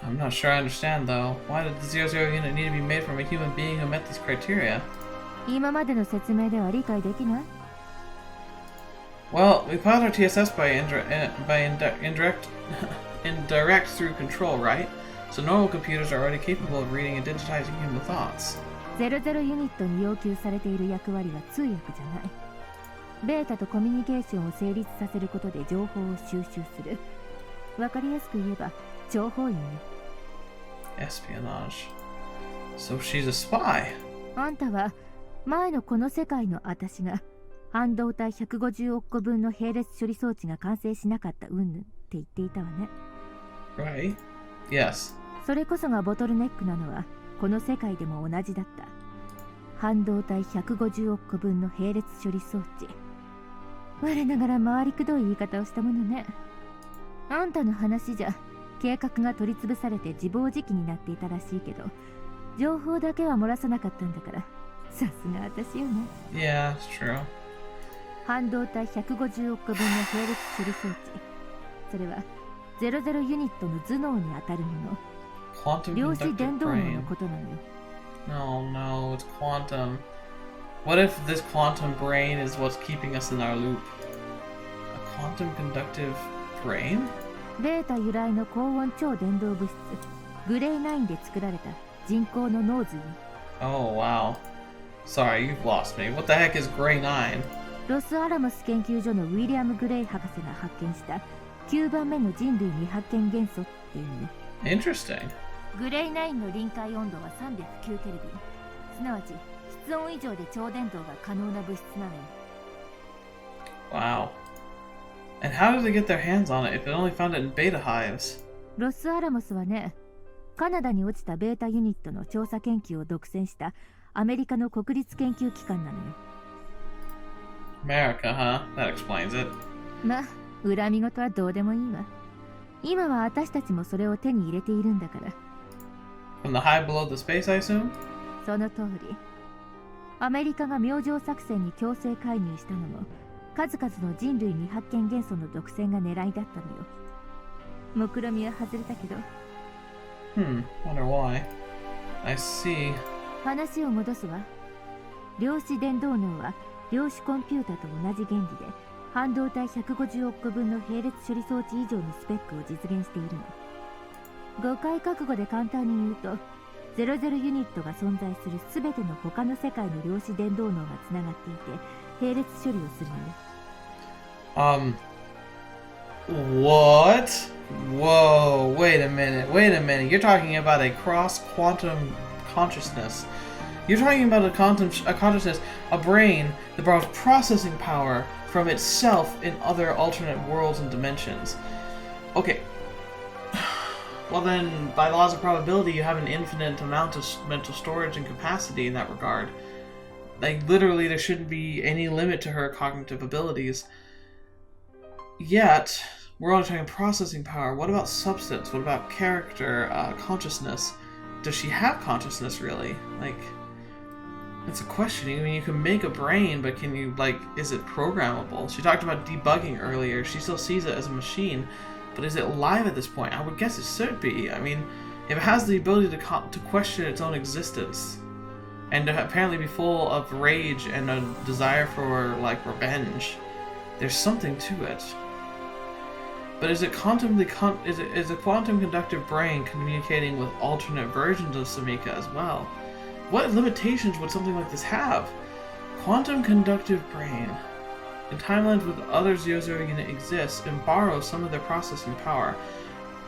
I'm not sure I understand though. Why did the 00 unit need to be made from a human being who met these criteria? 今までの説明では理解できない？ Well, we pilot our TSS by indirect through control, right? So normal computers are already capable of reading and digitizing human thoughts. 00ユニットに要求されている役割は通訳じゃない。ベータとコミュニケーションを成立させることで情報を収集する。わかりやすく言えば情報員よ。 Espionage. So she's a spy. あんたは前のこの世界の私が半導体150億個分の並列処理装置が完成しなかった云々って言っていたわね。 Right? Yes. それこそがボトルネックなのはこの世界でも同じだった。半導体150億個分の並列処理装置。我ながら回りくどい言い方をしたものね。あんたの話じゃ計画が取り潰されて自暴自棄になっていたらしいけど、情報だけは漏らさなかったんだから、さすが私よね。 Yeah, it's true. 半導体150億個分の並列処理装置。それは00ユニットの頭脳に当たるもの。 Quantum 量子 conductive 電動脳の brain. ことなのよ。 No, it's quantum. What if this quantum brain is what's keeping us in our loop? A quantum conductive brain? ベータ由来の高温超電導物質グレイ9で作られた人工の脳髄。 Oh, wow. Sorry, you've lost me. What the heck is Gray 9? ロスアラモス研究所のウィリアム・グレイ博士が発見した9番目の人類未発見元素っていうのよ。 Interesting. グレイ9の臨界温度は309ケルビン、すなわち室温以上で超伝導が可能な物質なのよ。 Wow. And how did they get their hands on it if they only found it in beta hives? ロスアラモスはね、カナダに落ちたベータユニットの調査研究を独占したアメリカの国立研究機関なのよ。 America, huh? That explains it. まあ、恨み事はどうでもいいわ。今は私たちもそれを手に入れているんだから。 From the hive below the space, I assume? その通り。アメリカが明星作戦に強制介入したのも、数々の人類未発見元素の独占が狙いだったのよ。目論見は外れたけど。Wonder why. I see. 話を戻すわ。量子電動脳は量子コンピュータと同じ原理で半導体150億個分の並列処理装置以上のスペックを実現しているの。誤解覚悟で簡単に言うと、00ユニットが存在する全ての他の世界の量子電動脳がつながっていて並列処理をするのよ。What? Whoa, wait a minute. You're talking about a cross-quantum consciousness You're talking about a consciousness, a brain that borrows processing power from itself in other alternate worlds and dimensions. Okay. Well then, by the laws of probability, you have an infinite amount of mental storage and capacity in that regard. Like, literally, there shouldn't be any limit to her cognitive abilities. Yet, we're only talking processing power. What about substance? What about character, consciousness? Does she have consciousness, really? Like, it's a question. I mean, you can make a brain, but can you, like, is it programmable? She talked about debugging earlier. She still sees it as a machine. But is it live at this point? I would guess it should be. I mean, if it has the ability to question its own existence, and to apparently be full of rage and a desire for, like, revenge, there's something to it. But is it is a quantum conductive brain communicating with alternate versions of Sumika as well? What limitations would something like this have? Quantum conductive brain. In timelines with other 00 unit exists and borrows some of their processing power.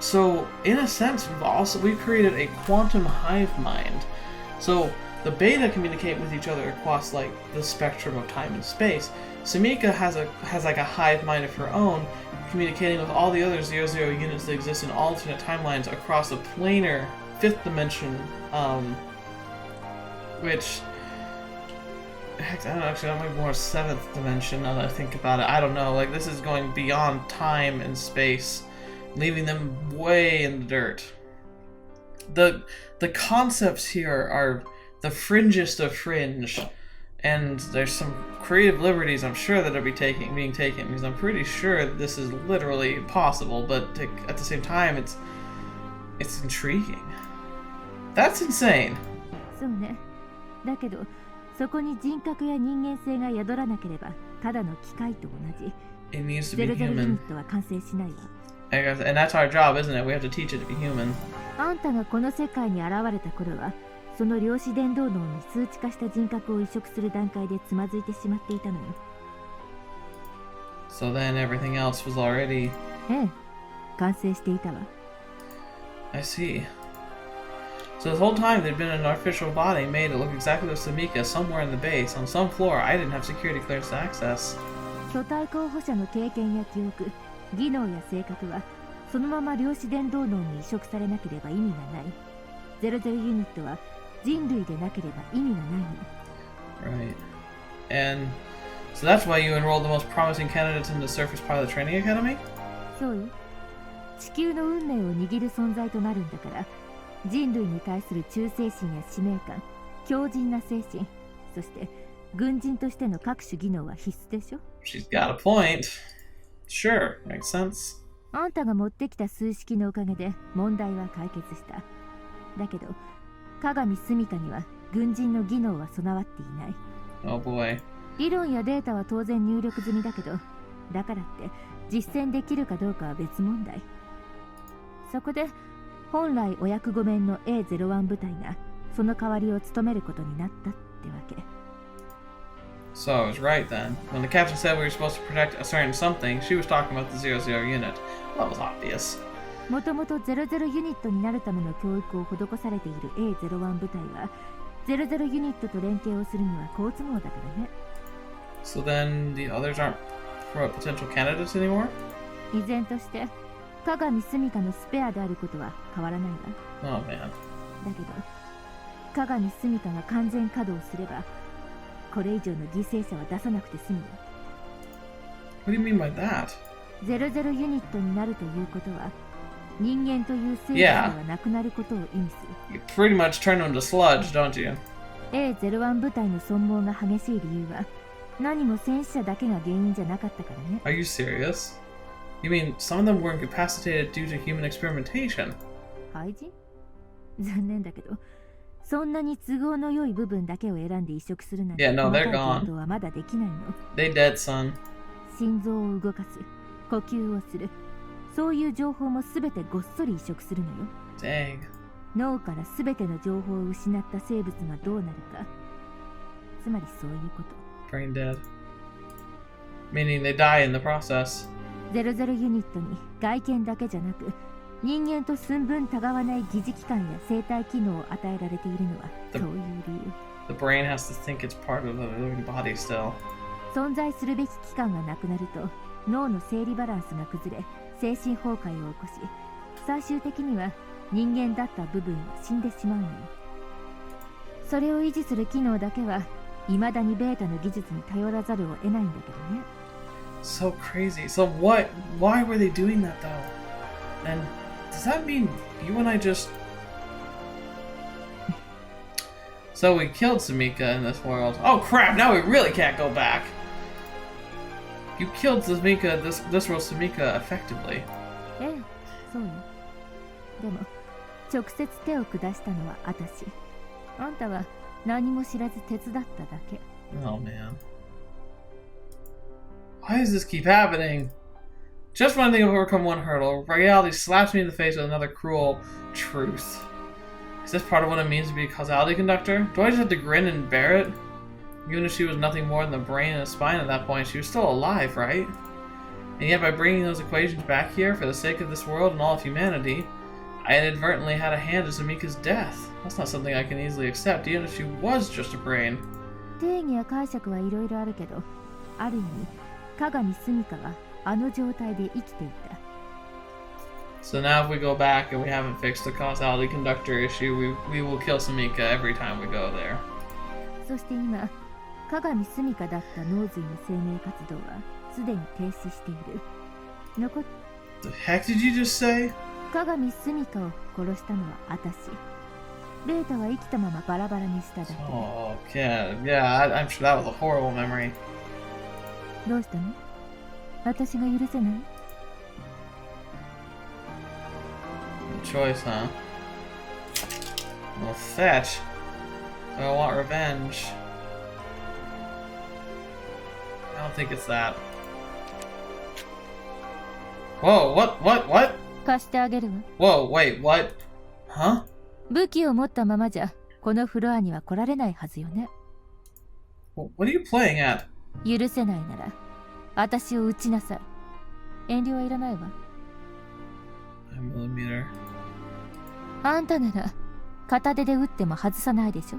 So, in a sense, we've created a quantum hive mind. So, the beta communicate with each other across, like, the spectrum of time and space. Sumika has like a hive mind of her own, communicating with all the other 00 units that exist in alternate timelines across a planar 5th dimension, which, heck, I don't know, actually, that might be more 7th dimension now that I think about it. I don't know, like, this is going beyond time and space, leaving them way in the dirt. The concepts here are the fringest of fringe, and there's some creative liberties I'm sure that are being taken, because I'm pretty sure that this is literally possible, but at the same time, it's intriguing. That's insane. そうね。だけど、そこに人格や人間性が宿らなければ、ただの機械と同じ。It needs to be 00ユニ human. ットは完成しないわ。I guess, and that's our job, isn't it? We have to teach it to be human. あんたがこの世界に現れた頃は、その量子伝導脳に数値化した人格を移植する段階でつまずいてしまっていたのよ。So then everything else was already... ええ、完成していたわ。I see. So this whole time there'd been an artificial body made to look exactly like Sumika somewhere in the base, on some floor I didn't have security clearance to access. 巨体候補者の経験や記憶、技能や性格はそのまま量子伝導脳に移植されなければ意味がない。00ユニットは人類でなければ意味がないの。Right. And so that's why you enrolled the most promising candidates in the Surface Pilot Training Academy? そうよ。地球の運命を握る存在となるんだから、人類に対する忠誠心や使命感、強靭な精神、そして軍人としての各種技能は必須でしょ。She's got a point. Sure, makes sense. あんたが持ってきた数式のおかげで問題は解決した。だけど、鏡純香には軍人の技能は備わっていない。Oh boy. 理論やデータは当然入力済みだけど、だからって実践できるかどうかは別問題。そこで本来お役御免の A01 部隊がその代わりを務めることになったってわけ。So I was right then. When the captain said we were supposed to protect a certain something, she was talking about the 00 unit. Well, that was obvious. もともと00ユニットになるための教育を施されている A01 部隊は00ユニットと連携をするには好都合だからね。So then the others aren't potential candidates anymore? 依然として鏡純香のスペアであることは変わらないわ。 Oh man. だけど鏡純香が完全稼働すればこれ以上の犠牲者は出さなくて済むわ。 What do you mean by that? 00ユニットになるということは人間という生物ではなくなることを意味する。 You pretty much turn them to sludge, don't you? A01 部隊の損耗が激しい理由は何も戦死者だけが原因じゃなかったからね。 Are you serious? You mean some of them were incapacitated due to human experimentation? 廃人？残念だけどそんなに都合の良い部分だけを選んで移植するなんて Yeah, no, 細 they're かい gone. ことはまだできないの。 They dead, son. 心臓を動かす、呼吸をする、そういう情報もすべてごっそり移植するのよ。 Dang. 脳からすべての情報を失った生物がどうなるか、つまりそういうこと。 Brain dead. Meaning they die in the process. 00ユニットに外見だけじゃなく人間と寸分たがわない疑似器官や生体機能を与えられているのはそういう理由。The brain has to think it's part of the living body still. 存在するべき器官がなくなると脳の生理バランスが崩れ精神崩壊を起こし、最終的には人間だった部分は死んでしまうのよ。それを維持する機能だけは未だにベータの技術に頼らざるを得ないんだけどね。So crazy. So why were they doing that though? And does that mean you and I just... So we killed Sumika in this world. Oh crap, now we really can't go back. You killed Sumika, this world Sumika effectively. ええ、そうよ。でも直接手を下したのは私。あんたは何も知らず手伝っただけ。Oh man. Why does this keep happening? Just when I think I've overcome one hurdle, reality slaps me in the face with another cruel truth. Is this part of what it means to be a causality conductor? Do I just have to grin and bear it? Even if she was nothing more than the brain and the spine at that point, she was still alive, right? And yet by bringing those equations back here for the sake of this world and all of humanity, I inadvertently had a hand in Sumika's death. That's not something I can easily accept, even if she was just a brain. 定義や解釈はいろいろあるけど、ある意味鏡スミカはあの状態で生きていた。So now if we go back and we haven't fixed the causality conductor issue, we will kill Sumika every time we go there. そして今、鏡スミカだった脳髄の生命活動はすでに停止している。The heck did you just say? 鏡スミカを殺したのは私。ベータは生きたままバラバラにしただけ。Oh, yeah, I'm sure that was a horrible memory. どうしたの？私が許せない？ Choice, huh? Well, fetch. So I want revenge. I don't think it's that. Whoa, what? 貸してあげるわ。Whoa, wait, what? Huh? 武器を持ったままじゃこのフロアには来られないはずよね。What are you playing at? 許せないなら私を撃ちなさい。遠慮はいらないわ。9mm. あんたなら片手で撃っても外さないでしょ。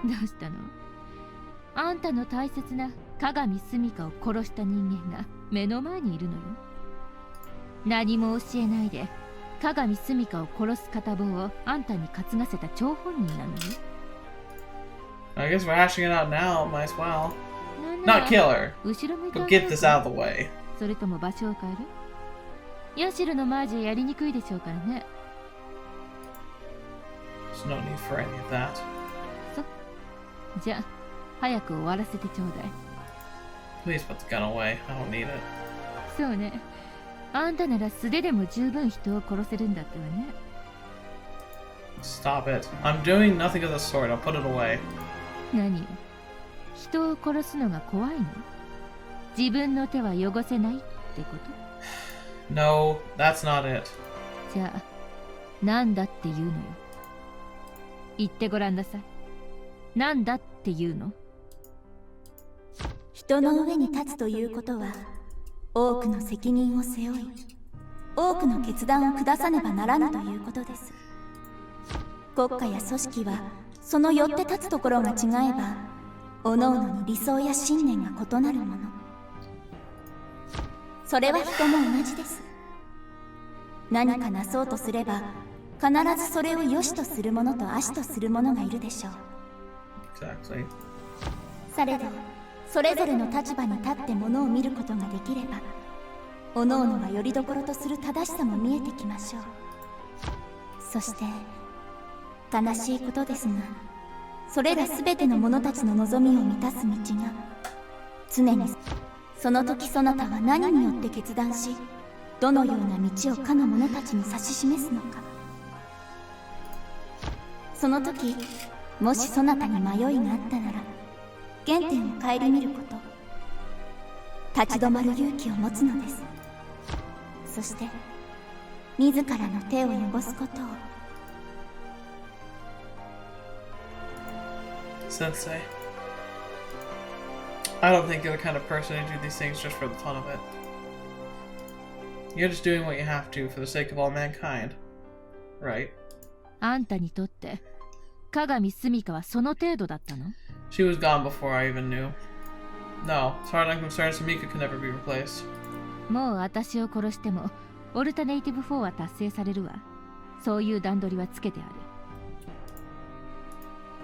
どうしたの？あんたの大切な鏡スミカを殺した人間が目の前にいるのよ。何も教えないで鏡スミカを殺す片棒をあんたに担がせた張本人なのよ。I guess we're hashing it out now, might as well. Not kill her, 後ろ向いて but get this out of the way. それとも場所を変える？ヤシルの前じゃやりにくいでしょうからね。There's no need for any of that. じゃあ早く終わらせてちょうだい。 Please put the gun away. I don't need it. そうね。あんたなら素手でも十分人を殺せるんだったわね。Stop it. I'm doing nothing of the sort. I'll put it away. 何よ。人を殺すのが怖いの？自分の手は汚せないってこと？ No, that's not it. じゃあなんだって言うのよ。言ってごらんなさい。なんだって言うの？人の上に立つということは多くの責任を背負い多くの決断を下さねばならぬということです。国家や組織はそのよって立つところが違えば各々に理想や信念が異なるもの。それは人も同じです。何かなそうとすれば必ずそれを良しとする者と悪しとする者がいるでしょう。 Exactly. されどそれぞれの立場に立ってものを見ることができれば各々がよりどころとする正しさも見えてきましょう。そして悲しいことですがそれら全ての者たちの望みを満たす道が常にその時そなたは何によって決断しどのような道をかの者たちに指し示すのか。その時もしそなたに迷いがあったなら原点を顧みること、立ち止まる勇気を持つのです。そして自らの手を汚すことを。 Sensei, I don't think you're the kind of person who do these things just for the fun of it. You're just doing what you have to for the sake of all mankind, right? あんたにとって鏡スミカはその程度だったの？ She was gone before I even knew. No, as far as I'm concerned, Sumika could never be replaced. もう私を殺してもオルタネイティブ4は達成されるわ。そういう段取りはつけてあ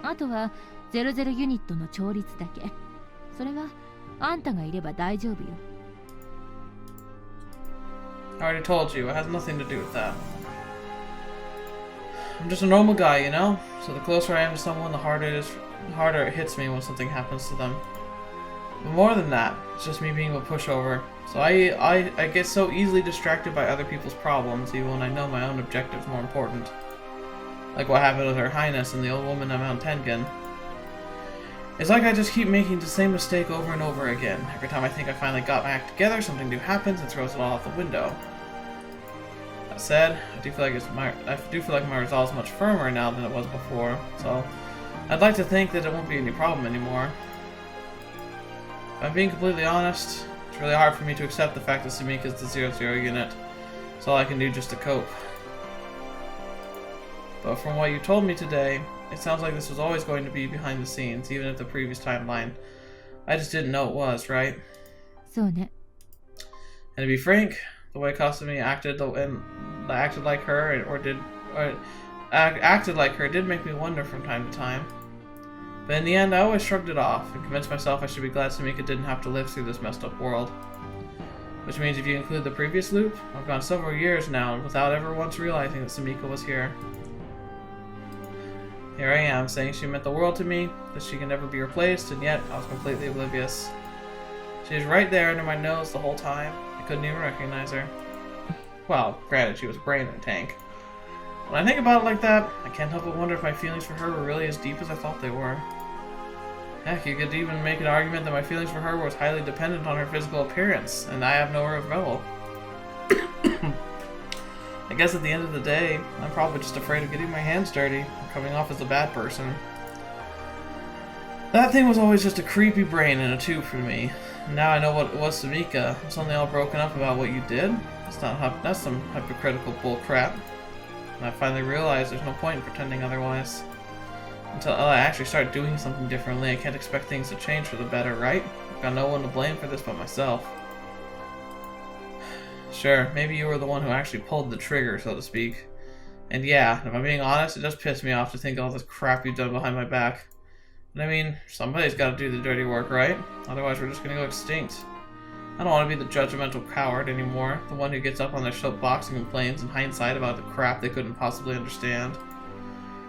る。あとは00ユニットの調律だけ。それはあんたがいれば大丈夫よ。I already told you, it has nothing to do with that. I'm just a normal guy, you know? So the closer I am to someone, the harder it hits me when something happens to them. But more than that, it's just me being a pushover. So I get so easily distracted by other people's problems, even when I know my own objective's more important. Like what happened with Her Highness and the old woman on Mount Tengen. It's like I just keep making the same mistake over and over again. Every time I think I finally got my act together, something new happens and throws it all out the window. That said, I do feel like my resolve is much firmer now than it was before, so I'd like to think that it won't be any problem anymore. If I'm being completely honest, it's really hard for me to accept the fact that Sumika's the 00 unit. It's all I can do just to cope. But from what you told me today, it sounds like this was always going to be behind the scenes, even at the previous timeline. I just didn't know it was, right? そうね。 And to be frank, the way Kasumi acted like her acted like her did make me wonder from time to time. But in the end, I always shrugged it off and convinced myself I should be glad Sumika didn't have to live through this messed up world. Which means if you include the previous loop, I've gone several years now without ever once realizing that Sumika was here. Here I am, saying she meant the world to me, that she can never be replaced, and yet I was completely oblivious. She was right there under my nose the whole time. I couldn't even recognize her. Well, granted, she was a brain in a tank. When I think about it like that, I can't help but wonder if my feelings for her were really as deep as I thought they were. Heck, you could even make an argument that my feelings for her was highly dependent on her physical appearance, and I have no rebuttal. I guess at the end of the day, I'm probably just afraid of getting my hands dirty, or coming off as a bad person. That thing was always just a creepy brain in a tube for me. And now I know what it was, Sumika. I'm suddenly all broken up about what you did. That's some hypocritical bullcrap. And I finally realized there's no point in pretending otherwise. Until I actually start doing something differently, I can't expect things to change for the better, right? I've got no one to blame for this but myself. Sure, maybe you were the one who actually pulled the trigger, so to speak. And yeah, if I'm being honest, it does piss me off to think of all this crap you've done behind my back. But I mean, somebody's got to do the dirty work, right? Otherwise we're just gonna go extinct. I don't want to be the judgmental coward anymore, the one who gets up on their soapbox and complains in hindsight about the crap they couldn't possibly understand.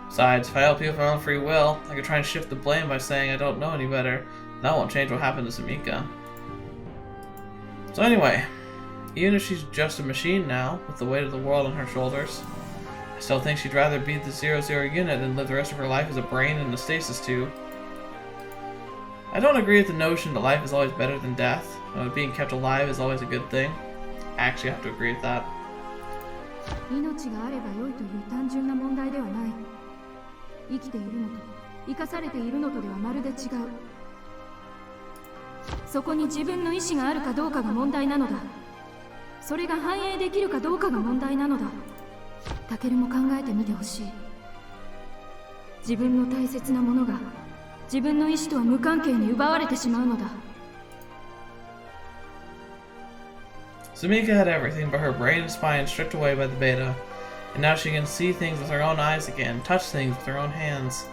Besides, if I help you of my own free will, I could try and shift the blame by saying I don't know any better. That won't change what happened to Sumika. So anyway, even if she's just a machine now, with the weight of the world on her shoulders, I still think she'd rather be the 00 unit than live the rest of her life as a brain in a stasis tube. I don't agree with the notion that life is always better than death, and being kept alive is always a good thing. I actually have to agree with that. 命があれば良いという単純な問題ではない。生きているのと生かされているのとではまるで違う。そこに自分の意志があるかどうかが問題なのだ。それが反映できるかどうかが問題なのだ。タケルも考えてみてほしい。自分の大切なものが自分の意志とは無関係に奪われてしまうのだ。Sumika had everything but her brain and spine stripped away by the beta, and now she can see things with her own eyes again, touch things with her own hands.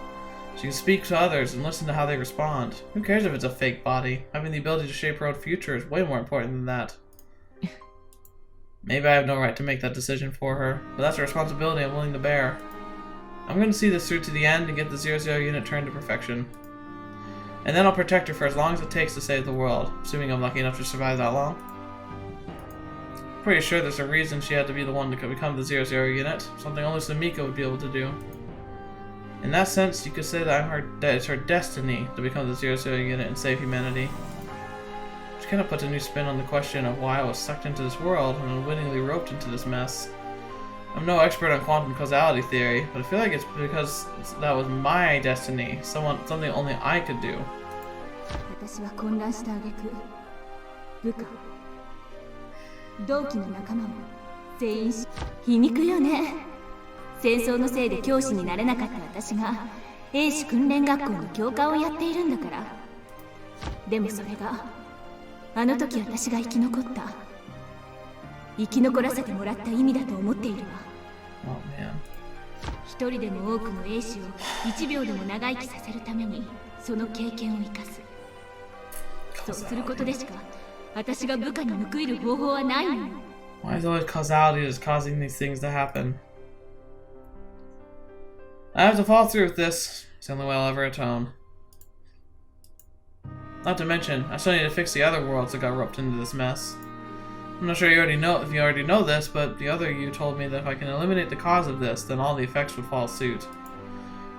She can speak to others and listen to how they respond. Who cares if it's a fake body? Having the ability to shape her own future is way more important than that. Maybe I have no right to make that decision for her, but that's a responsibility I'm willing to bear. I'm going to see this through to the end and get the 00 unit turned to perfection. And then I'll protect her for as long as it takes to save the world, assuming I'm lucky enough to survive that long. Pretty sure there's a reason she had to be the one to become the 00 unit, something only Sumika would be able to do. In that sense, you could say that it's her destiny to become the 00 unit and save humanity. Which kind of puts a new spin on the question of why I was sucked into this world and unwittingly roped into this mess. I'm no expert on quantum causality theory, but I feel like it's because that was my destiny, something only I could do. 私は混乱した挙句、部下、同期の仲間も全員皮肉よね。戦争のせいで教師になれなかった私が兵士訓練学校の教官をやっているんだから。でもそれがあの時私が生き残った、生き残らせてもらった意味だと思っているわ。一人でも多くの兵士を1秒でも長生きさせるためにその経験を生かす。そうすることでしか私が部下に報いる方法はないのよ。Why is always causality just causing these things to happen? I have to follow through with this. It's the only way I'll ever atone. Not to mention, I still need to fix the other worlds that got roped into this mess. I'm not sure if you already know this, but the other you told me that if I can eliminate the cause of this, then all the effects would follow suit.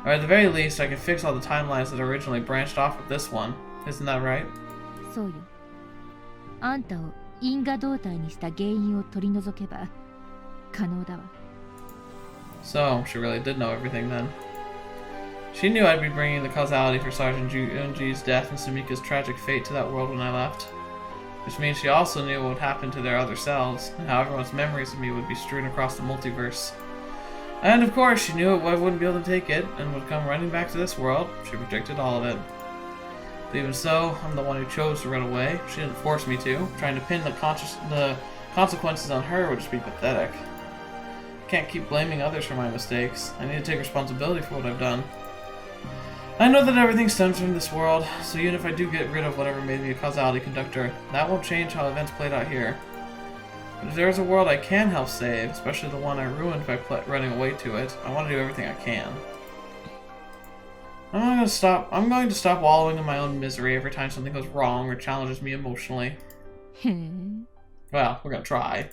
Or at the very least, I can fix all the timelines that originally branched off of this one. Isn't that right? そうよ。あんたを因果動態にした原因を取り除けば可能だわ。So, she really did know everything then. She knew I'd be bringing the causality for Sergeant Unji's death and Sumika's tragic fate to that world when I left. Which means she also knew what would happen to their other selves, and how everyone's memories of me would be strewn across the multiverse. And of course, she knew I wouldn't be able to take it, and would come running back to this world. She predicted all of it. But even so, I'm the one who chose to run away. She didn't force me to. Trying to pin the consequences on her would just be pathetic. I can't keep blaming others for my mistakes. I need to take responsibility for what I've done. I know that everything stems from this world, so even if I do get rid of whatever made me a causality conductor, that won't change how events played out here. But if there is a world I can help save, especially the one I ruined by running away to it, I want to do everything I can. I'm going to stop wallowing in my own misery every time something goes wrong or challenges me emotionally. Well, we're gonna try.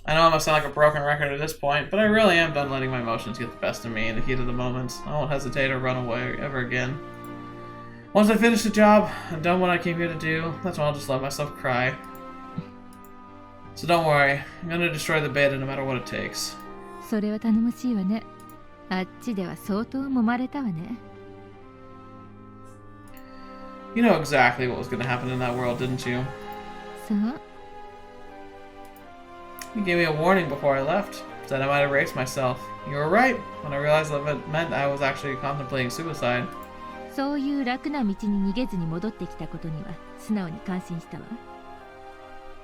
I know I must sound like a broken record at this point, but I really am done letting my emotions get the best of me in the heat of the moment. I won't hesitate or run away ever again. Once I finish the job and done what I came here to do, that's when I'll just let myself cry. So don't worry, I'm gonna destroy the beta no matter what it takes. それは頼もしいわね。あっちでは相当揉まれたわね。You know exactly what was gonna happen in that world, didn't you? そう。You gave me a warning before I left, said I might erase myself. You were right, when I realized that it meant I was actually contemplating suicide. そういう楽な道に逃げずに戻ってきたことには素直に感心したわ。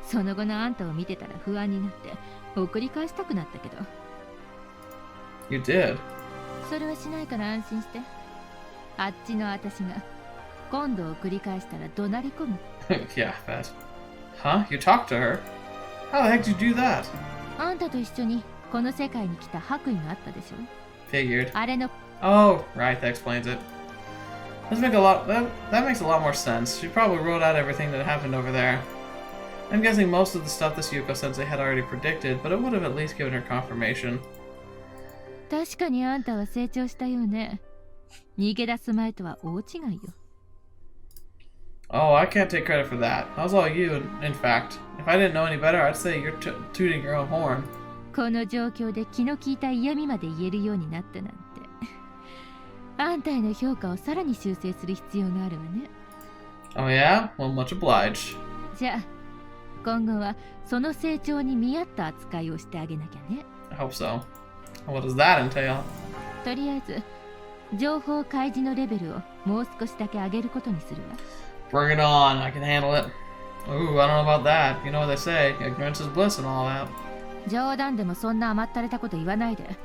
その後のあんたを見てたら不安になって送り返したくなったけど。You did? それはしないから安心して。あっちの私が今度送り返したら怒鳴り込む。Yeah, bet. Huh? You talked to her? How the heck did you do that? あんたと一緒にこの世界に来た白衣があったでしょ。Figured. あれの。Oh, right, that explains it. That makes a lot more sense. She probably wrote out everything that happened over there. I'm guessing most of the stuff this Yuuko Sensei had already predicted, but it would have at least given her confirmation. 確かにあんたは成長したよね。逃げ出す前とは大違いよ。Oh, I can't take credit for that. That was all you, in fact. If I didn't know any better, I'd say you're tooting your own horn. この状況で気の利いた嫌味まで言えるようになったなんて。あんたへの評価をさらに修正する必要があるわね。Oh yeah? Well, much obliged. じゃあ、今後はその成長に見合った扱いをしてあげなきゃね。I hope so. What does that entail? とりあえず、情報開示のレベルをもう少しだけ上げることにするわ。Bring it on, I can handle it. Ooh, I don't know about that. You know what they say, ignorance is bliss and all that. 冗談でもそんな甘ったれたこと言わないで。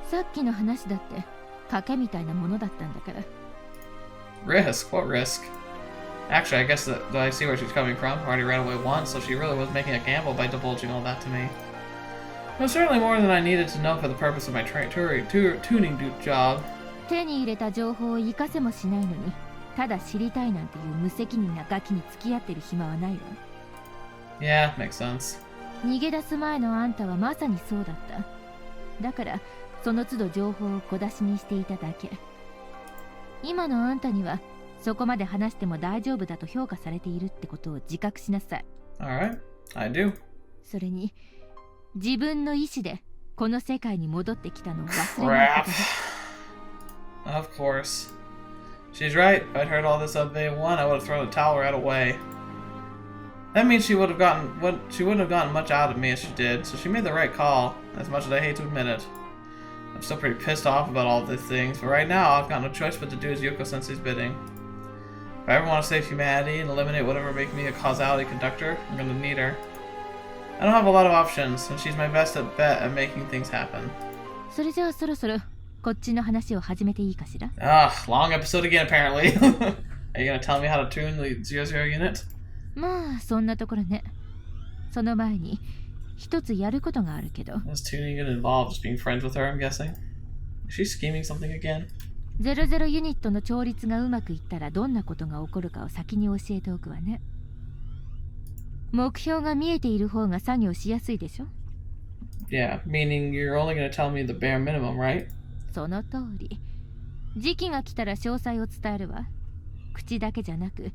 さっきの話だって賭けみたいなものだったんだから。Risk? What risk? Actually, I guess that I see where she's coming from. Already ran away once, so she really was making a gamble by divulging all that to me. It was certainly more than I needed to know for the purpose of my tuning job. 手に入れた情報を活かせもしないのに、ただ知りたいなんていう無責任なガキに付き合ってる暇はないわ。Yeah, makes sense. 逃げ出す前のあんたはまさにそうだった。だからその都度情報を小出しにしていただけ。今のあんたにはそこまで話しても大丈夫だと評価されているってことを自覚しなさい。Alright, I do. それに自分の意志でこの世界に戻ってきたのを忘れないことね。Of course. She's right. If I'd heard all this on day one, I would have thrown the towel right away. That means she wouldn't have gotten much out of me as she did, so she made the right call, as much as I hate to admit it. still pretty pissed off about all these things, but right now I've got no choice but to do as Yuuko Sensei's bidding. If I ever want to save humanity and eliminate whatever makes me a causality conductor, I'm gonna need her. I don't have a lot of options, and she's my best bet at making things happen. それじゃあそろそろこっちの話を始めていいかしら。Long episode again apparently. Are you gonna tell me how to tune the 00 unit? まあそんなところね。その前に一つやることがあるけど。Is tuning gonna involve just being friends with her, I'm guessing? Is she scheming something again? 00ユニットの調律がうまくいったらどんなことが起こるかを先に教えておくわね。目標が見えている方が作業しやすいでしょ？ Yeah, meaning you're only gonna tell me the bare minimum, right? その通り。時期が来たら詳細を伝えるわ。口だけじゃなく、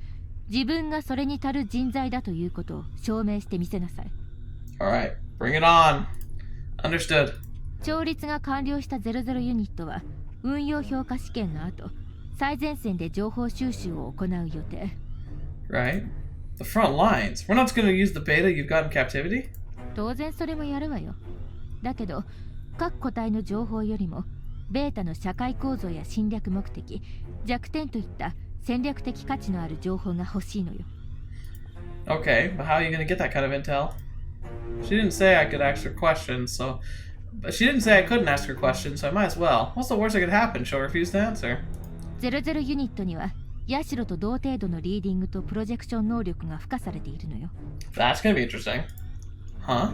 自分がそれに足る人材だということを証明してみせなさい。Alright, bring it on. Understood. 調律が完了した00ユニットは運用評価試験の後、最前線で情報収集を行う予定。Right. The front lines. We're not just gonna use the beta you've got in captivity? 当然それもやるわよ。だけど、各個体の情報よりも、ベータの社会構造や侵略目的、弱点といった戦略的価値のある情報が欲しいのよ。Okay, but how are you gonna get that kind of intel? She didn't say I could ask her questions, so... But she didn't say I couldn't ask her questions, so I might as well. What's the worst that could happen? She'll refuse to answer. 00ユニットには、ヤシロと同程度のリーディングとプロジェクション能力が付加されているのよ。That's gonna be interesting. Huh?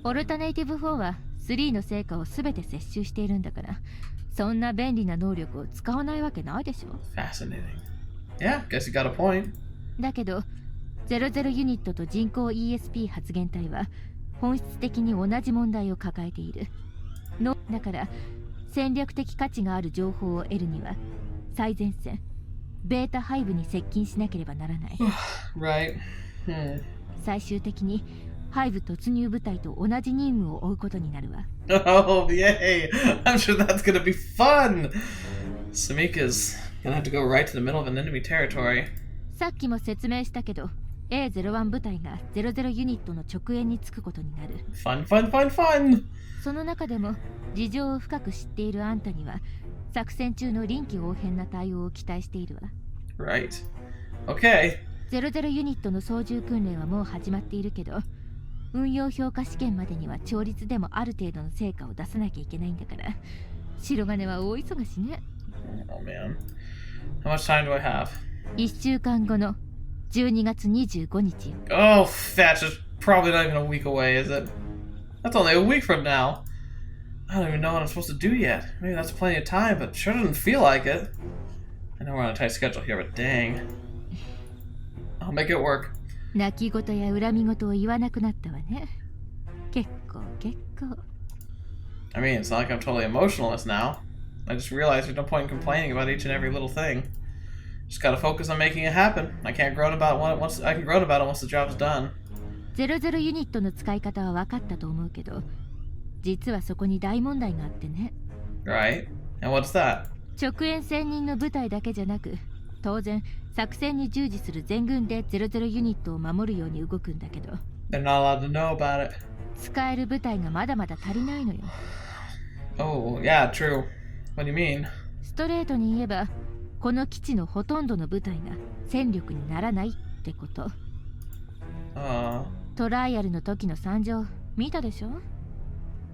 オルタネイティブ4は3の成果を全て接収しているんだから、そんな便利な能力を使わないわけないでしょ。Fascinating. Yeah, guess you got a point. だけど、00ユニットと人工 ESP 発現体は本質的に同じ問題を抱えている。だから、戦略的価値がある情報を得るには、最前線、ベータハイブに接近しなければならない。Right. 最終的に、ハイブ突入部隊と同じ任務を負うことになるわ。Oh, yay! I'm sure that's gonna be fun! SUMIKA'S gonna have to go right to the middle of an enemy territory. さっきも説明したけど、A01 部隊が00ユニットの直縁につくことになる。Fun, fun, fun, fun! その中でも、事情を深く知っているあんたには、作戦中の臨機応変な対応を期待しているわ。Right. Okay. 00ユニットの操縦訓練はもう始まっているけど、運用評価試験までには調律でもある程度の成果を出さなきゃいけないんだから、白金は大忙しね。Oh man. How much time do I have? 1週間後の12月25日よ。Oh, that's just probably not even a week away, is it? That's only a week from now. I don't even know what I'm supposed to do yet. Maybe that's plenty of time, but sure doesn't feel like it. I know we're on a tight schedule here, but dang. I'll make it work. 泣き言や恨み言を言わなくなったわね。結構。I mean, it's not like I'm totally emotionless now. I just realized there's no point in complaining about each and every little thing. Just gotta focus on making it happen. I can groan about it once the job's done. 00ユニットの使い方は分かったと思うけど、実はそこに大問題があってね。Right? And what's that? 直縁専任の部隊だけじゃなく、当然作戦に従事する全軍で00ユニットを守るように動くんだけど、 They're not allowed to know about it. 使える部隊がまだまだ足りないのよ。Oh, yeah, true. What do you mean? ストレートに言えば、この基地のほとんどの部隊が戦力にならないってこと。トライアルの時の惨状見たでしょ？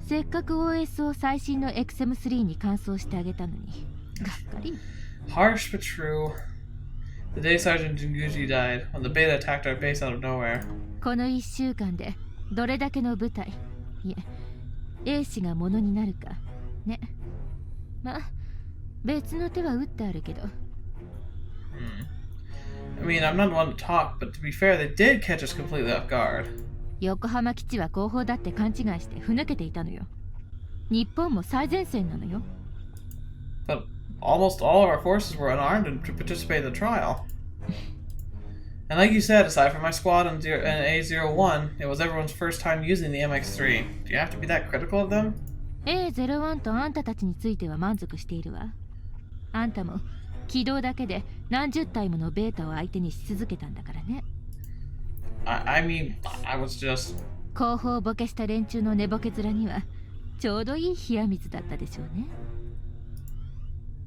せっかく OS を最新の XM3 に換装してあげたのに、がっかり。Harsh but true. The day Sergeant Jinguji died when the beta attacked our base out of nowhere. この1週間でどれだけの部隊、いえ、A 氏がものになるかね。まあ別の手は打ってあるけど。I mean, I'm not one to talk, but to be fair, they did catch us completely off guard. 横浜基地は後方だって勘違いしてふぬけていたのよ。日本も最前線なのよ。But almost all of our forces were unarmed to participate in the trial. And like you said, aside from my squad and A01, it was everyone's first time using the MX3. Do you have to be that critical of them? A01 とあんたたちについては満足しているわ。あんたも起動だけで何十体ものベータを相手にし続けたんだからね。I mean, I was just... 後方ボケした連中の寝ぼけ面にはちょうどいい冷や水だったでしょうね。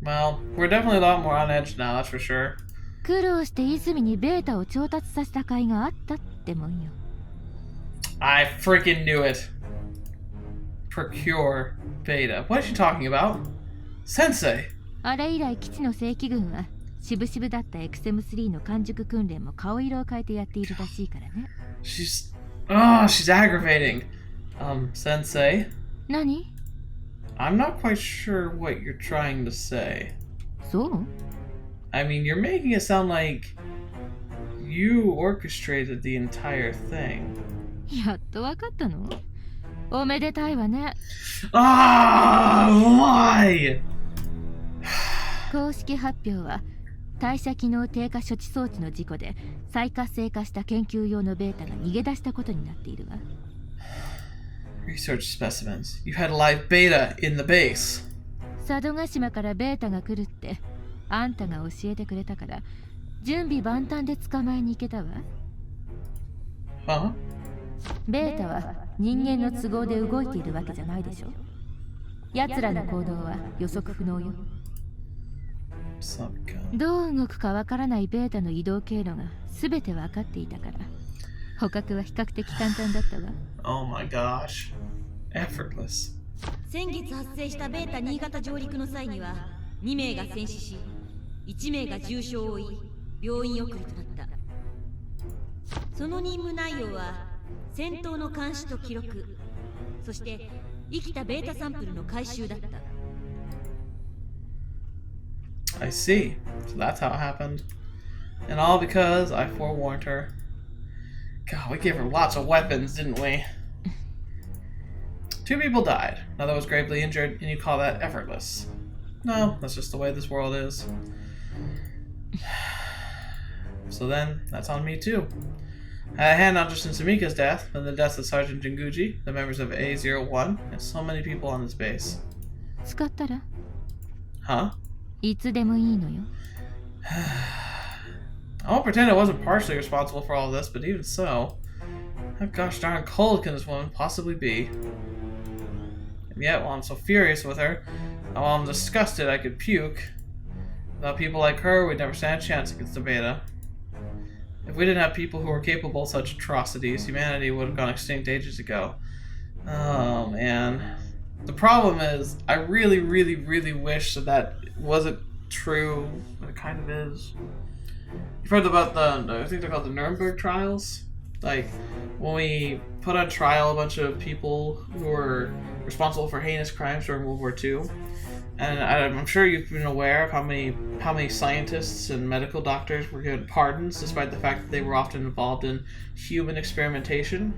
Well, we're definitely a lot more on edge now, that's for sure. 苦労して泉にベータを調達させた甲斐があったってもんよ。 I freaking knew it. Procure beta. What is she talking about? Sensei! あれ以来基地の正規軍は渋々だったエクセム3の完熟訓練も顔色を変えてやっているらしいからね。 She's aggravating. Sensei? 何？ I'm not quite sure what you're trying to say. そう？ I mean, you're making it sound like you orchestrated the entire thing. やっとわかったの？おめでたいわね。Why? 公式発表は代謝機能低下処置装置の事故で再活性化した研究用のベータが逃げ出したことになっているわ。 Research specimens. You had a live beta in the base. 佐渡島からベータが来るってあんたが教えてくれたから準備万端で捕まえに行けたわ。 Huh? ベータは人間の都合で動いているわけじゃないでしょ。奴らの行動は予測不能よ。 どう動くかわからないベータの移動経路が全て分かっていたから捕獲は比較的簡単だったわ。 Oh my gosh. Effortless. 先月発生したベータ新潟上陸の際には2名が戦死し1名が重傷を負い病院送りとなった。その任務内容は戦闘の監視と記録、そして生きたベータサンプルの回収だった。 I see. So that's how it happened. And all because I forewarned her. God, we gave her lots of weapons, didn't we? 2 people died. Another was gravely injured, and you call that effortless. No, that's just the way this world is. So then, that's on me too. I had a hand not just in Sumika's death, but in the deaths of Sergeant Jinguji, the members of A01, and so many people on this base. 使ったら Huh? いつでもいいのよ。 I won't pretend I wasn't partially responsible for all this, but even so, how gosh darn cold can this woman possibly be? And yet, while I'm so furious with her, while I'm disgusted I could puke, without people like her, we'd never stand a chance against the beta. If we didn't have people who were capable of such atrocities, humanity would have gone extinct ages ago. Oh man. The problem is, I really, really, really wish that wasn't true, but it kind of is. You've heard about I think they're called the Nuremberg trials? Like, when we put on trial a bunch of people who were responsible for heinous crimes during World War II. And I'm sure you've been aware of how many scientists and medical doctors were given pardons despite the fact that they were often involved in human experimentation.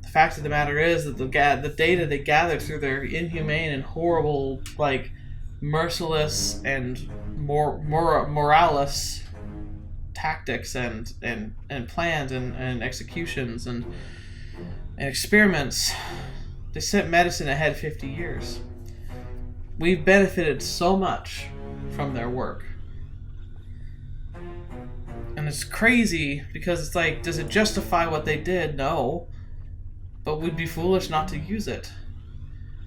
The fact of the matter is that the data they gathered through their inhumane and horrible, like, merciless and moralist tactics and plans and executions and experiments, they sent medicine ahead 50 years. We've benefited so much from their work. And it's crazy because it's like, does it justify what they did? No. But we'd be foolish not to use it.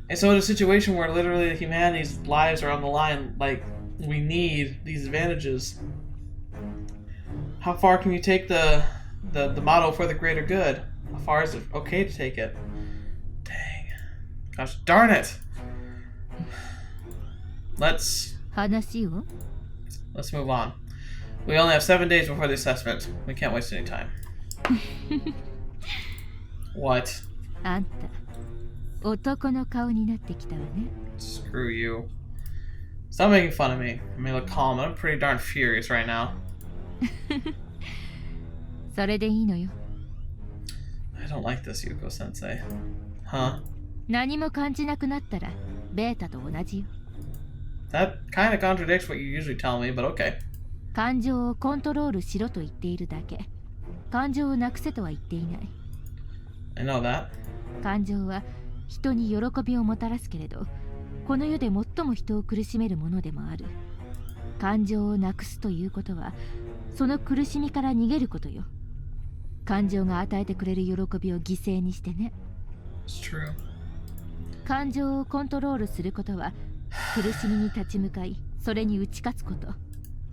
And so in a situation where literally humanity's lives are on the line, like, we need these advantages, how far can you take the motto for the greater good? How far is it okay to take it? Dang. Gosh darn it! Let's move on. We only have 7 days before the assessment. We can't waste any time. What? あんた、男の顔になってきたわね。 Screw you. Stop making fun of me. I may look calm, but I'm pretty darn furious right now. それでいいのよ。 I don't like this, Yuuko Sensei. Huh? 何も感じなくなったら、ベータと同じよ。 That kind of contradicts what you usually tell me, but okay. 感情をコントロールしろと言っているだけ。感情をなくせとは言っていない。 I know that. 感情は人に喜びをもたらすけれど、この世で最も人を苦しめるものでもある。感情をなくすということは、その苦しみから逃げることよ。感情が与えてくれる喜びを犠牲にしてね。 It's true. 感情をコントロールすることは苦しみに立ち向かい、それに打ち勝つこと。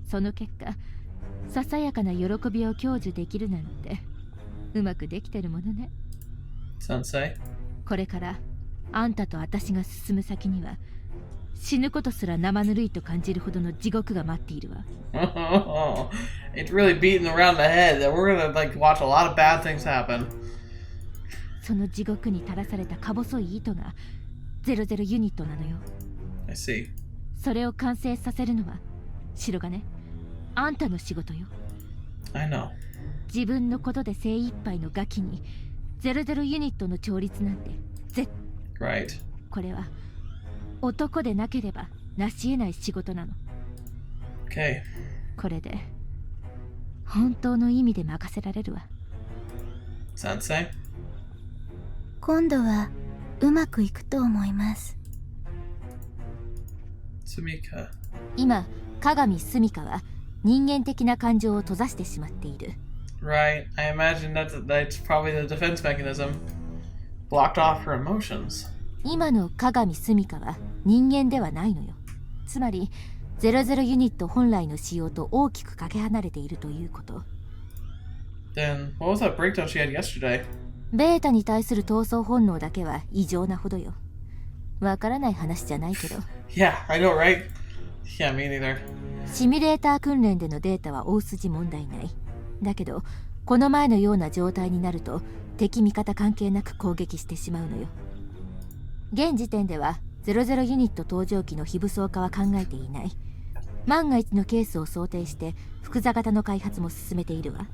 その結果、ささやかな喜びを享受できるなんてうまくできてるものね。Sensei. これからあんたと私が進む先には死ぬことすら生ぬるいと感じるほどの地獄が待っているわ。It's really beating around the head that we're gonna like watch a lot of bad things happen. その地獄に垂らされたか細い糸が00ユニットなのよ。I see. それを完成させるのは白金、あんたの仕事よ。I know. 自分のことで精一杯のガキに00ユニットの調律なんてRight. これは男でなければ成し得ない仕事なの。 Okay. これで本当の意味で任せられるわ。 Sensei. 今度はうまくいくと思います。 Sumika. 今鏡スミカは人間的な感情を閉ざしてしまっている。 Right. I imagine that's probably the defense mechanism. Blocked off her emotions. 今の鏡スミカは人間ではないのよ。つまり00ユニット本来の仕様と大きくかけ離れているということ。 Then what was that breakdown she had yesterday? ベータに対する闘争本能だけは異常なほどよ。わからない話じゃないけど。Yeah, I know, right? Yeah, me neither. シミュレーター訓練でのデータは大筋問題ない。だけどこの前のような状態になると敵味方関係なく攻撃してしまうのよ。現時点では00ユニット搭乗機の非武装化は考えていない。万が一のケースを想定して複座型の開発も進めているわ。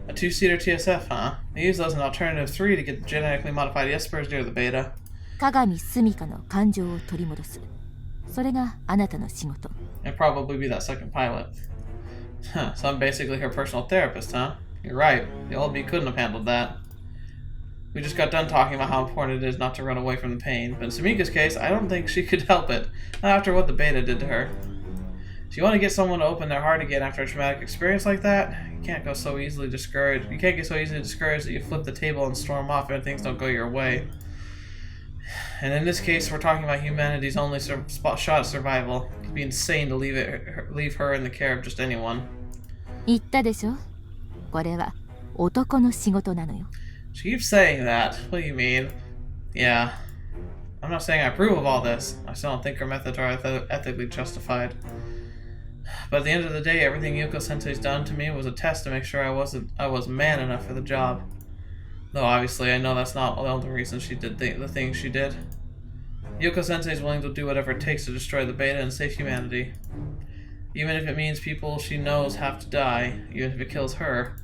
A two-seater TSF, huh? They use those in Alternative 3 to get the genetically modified Espers near the beta. 鏡スミカの感情を取り戻す。それがあなたの仕事。 And probably be that second pilot. Huh, so I'm basically her personal therapist, huh? You're right. The old me couldn't have handled that. We just got done talking about how important it is not to run away from the pain, but in Sumika's case, I don't think she could help it, not after what the beta did to her. If you want to get someone to open their heart again after a traumatic experience like that, you can't get so easily discouraged that you flip the table and storm off and things don't go your way. And in this case, we're talking about humanity's only shot at survival. It'd be insane to leave her in the care of just anyone. 言ったでしょ。これは男の仕事なのよ。 She keeps saying that. What do you mean? Yeah. I'm not saying I approve of all this. I still don't think her methods are ethically justified. But at the end of the day, everything Yuuko Sensei's done to me was a test to make sure I was man enough for the job. Though obviously I know that's not the only reason she did the things she did. Yuuko Sensei's willing to do whatever it takes to destroy the beta and save humanity. Even if it means people she knows have to die, even if it kills her.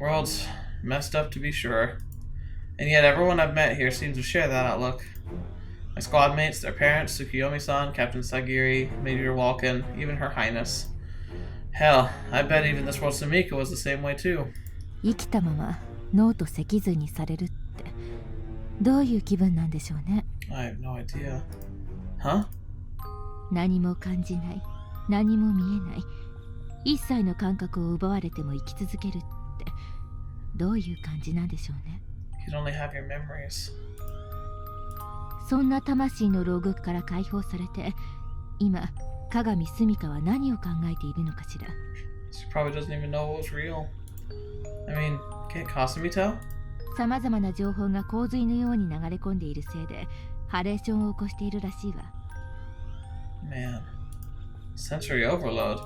World's messed up to be sure. And yet everyone I've met here seems to share that outlook. My squad mates, their parents, Tsukiyomi-san, Captain Sagiri, Major Walken, even Her Highness. Hell, I bet even this world Sumika was the same way too. 生きたまま脳と脊髄にされるってどういう気分なんでしょうね。 I have no idea. Huh? 何も感じない、何も見えない、一切の感覚を奪われても生き続けるってどういう感じなんでしょうね。 You can only have your memories. そんな魂の牢獄から解放されて、今鏡スミカは何を考えているのかしら。 She probably doesn't even know what was real. I mean, can't Kasumi tell? さまざまな情報が洪水のように流れ込んでいるせいでハレーションを起こしているらしいわ。 Man, sensory overload.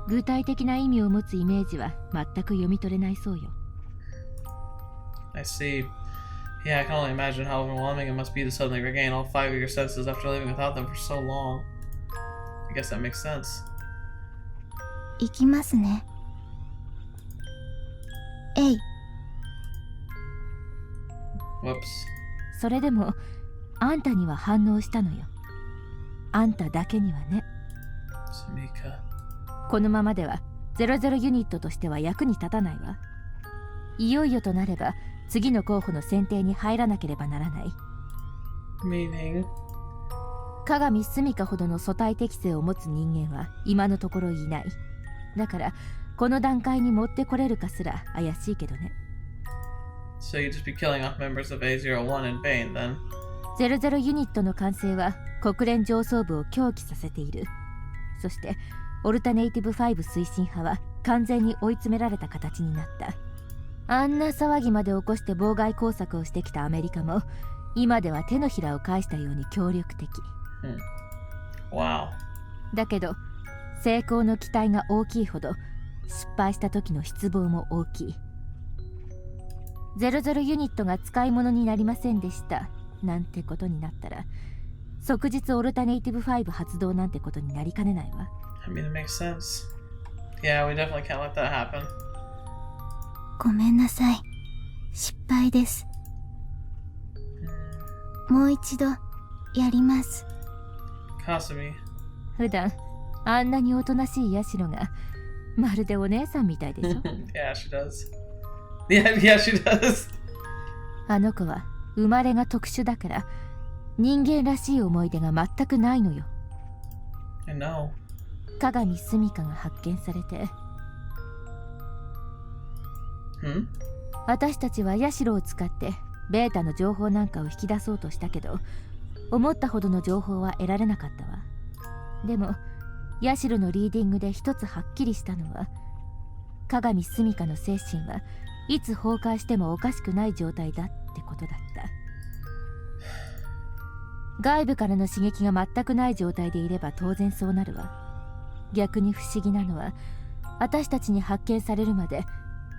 具体的な意味を持つイメージは全く読み取れないそうよ。 I see. Yeah, I can only imagine how overwhelming it must be to suddenly regain all 5 of your senses after living without them for so long. I guess that makes sense. 行きますね。えい。Whoops. それでもあんたには反応したのよ。あんただけにはね。 Sumika. このままでは00ユニットとしては役に立たないわ。いよいよとなれば次の候補の選定に入らなければならない。 Meaning? 鏡スミカほどの素体適性を持つ人間は今のところいない。だからこの段階に持ってこれるかすら怪しいけどね。 So you'd just be killing off members of A01 in vain then? 00ユニットの完成は国連上層部を狂気させている。そしてオルタネイティブ5推進派は完全に追い詰められた形になった。あんな騒ぎまで起こして妨害工作をしてきたアメリカも今では手のひらを返したように協力的。Wow. だけど成功の期待が大きいほど失敗した時の失望も大きい。00ユニットが使い物になりませんでしたなんてことになったら即日オルタネイティブ5発動なんてことになりかねないわ。I mean, it makes sense. Yeah, we definitely can't let that happen. ごめんなさい。失敗です。もう一度やります。Kasumi. 普段あんなにおとなしいヤシロがまるでお姉さんみたいでしょ。Yeah, she does. Yeah, she does. あの子は生まれが特殊だから人間らしい思い出が全くないのよ。I know. 鏡スミカが発見されて、私たちはヤシロを使ってベータの情報なんかを引き出そうとしたけど思ったほどの情報は得られなかったわ。でもヤシロのリーディングで一つはっきりしたのは鏡スミカの精神はいつ崩壊してもおかしくない状態だってことだった。外部からの刺激が全くない状態でいれば当然そうなるわ。逆に不思議なのは私たちに発見されるまで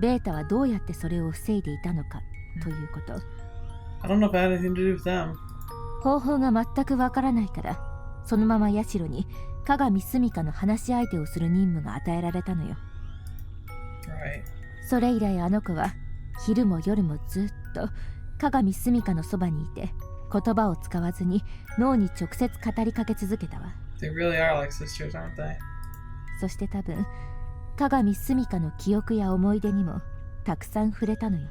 ベータはどうやってそれを防いでいたのかということ。I don't know if it had anything to do with them. 方法が全くわからないからそのままヤシロに鏡スミカの話し相手をする任務が与えられたのよ。Right. それ以来あの子は昼も夜もずっと鏡スミカのそばにいて言葉を使わずに脳に直接語りかけ続けたわ。 They really are like sisters, aren't they? そして多分鏡スミカの記憶や思い出にもたくさん触れたのよ。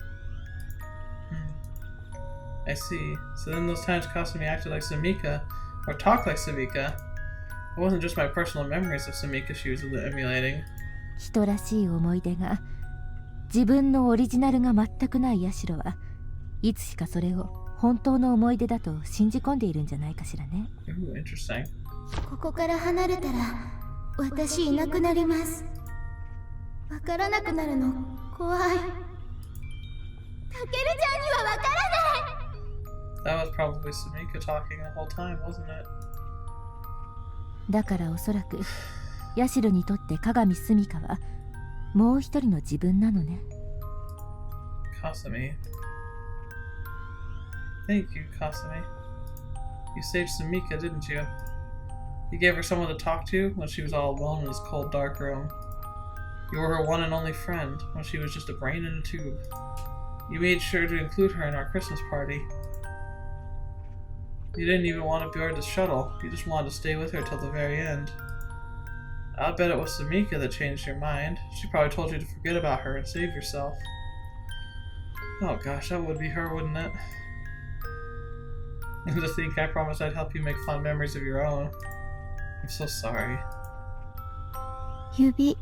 I see. So then those times Kasumi acted like Sumika, or talked like Sumika, it wasn't just my personal memories of Sumika she was emulating. 人らしい思い出が自分のオリジナルが全くないヤシロはいつしかそれを本当の思い出だと信じ込んでいるんじゃないかしらね。Ooh, interesting. ここから離れたら私いなくなります。わからなくなるの怖い。タケルちゃんにはわからない。 That was probably Sumika talking the whole time, wasn't it? だからおそらくヤシロにとって鏡スミカはもう一人の自分なのね。 Kasumi. Thank you, Kasumi. You saved Sumika, didn't you? You gave her someone to talk to when she was all alone in this cold, dark room. You were her one and only friend when she was just a brain in a tube. You made sure to include her in our Christmas party. You didn't even want to board the shuttle. You just wanted to stay with her till the very end. I'll bet it was Sumika that changed your mind. She probably told you to forget about her and save yourself. Oh gosh, that would be her, wouldn't it? And to think I promised I'd help you make fond memories of your own. I'm so sorry. 指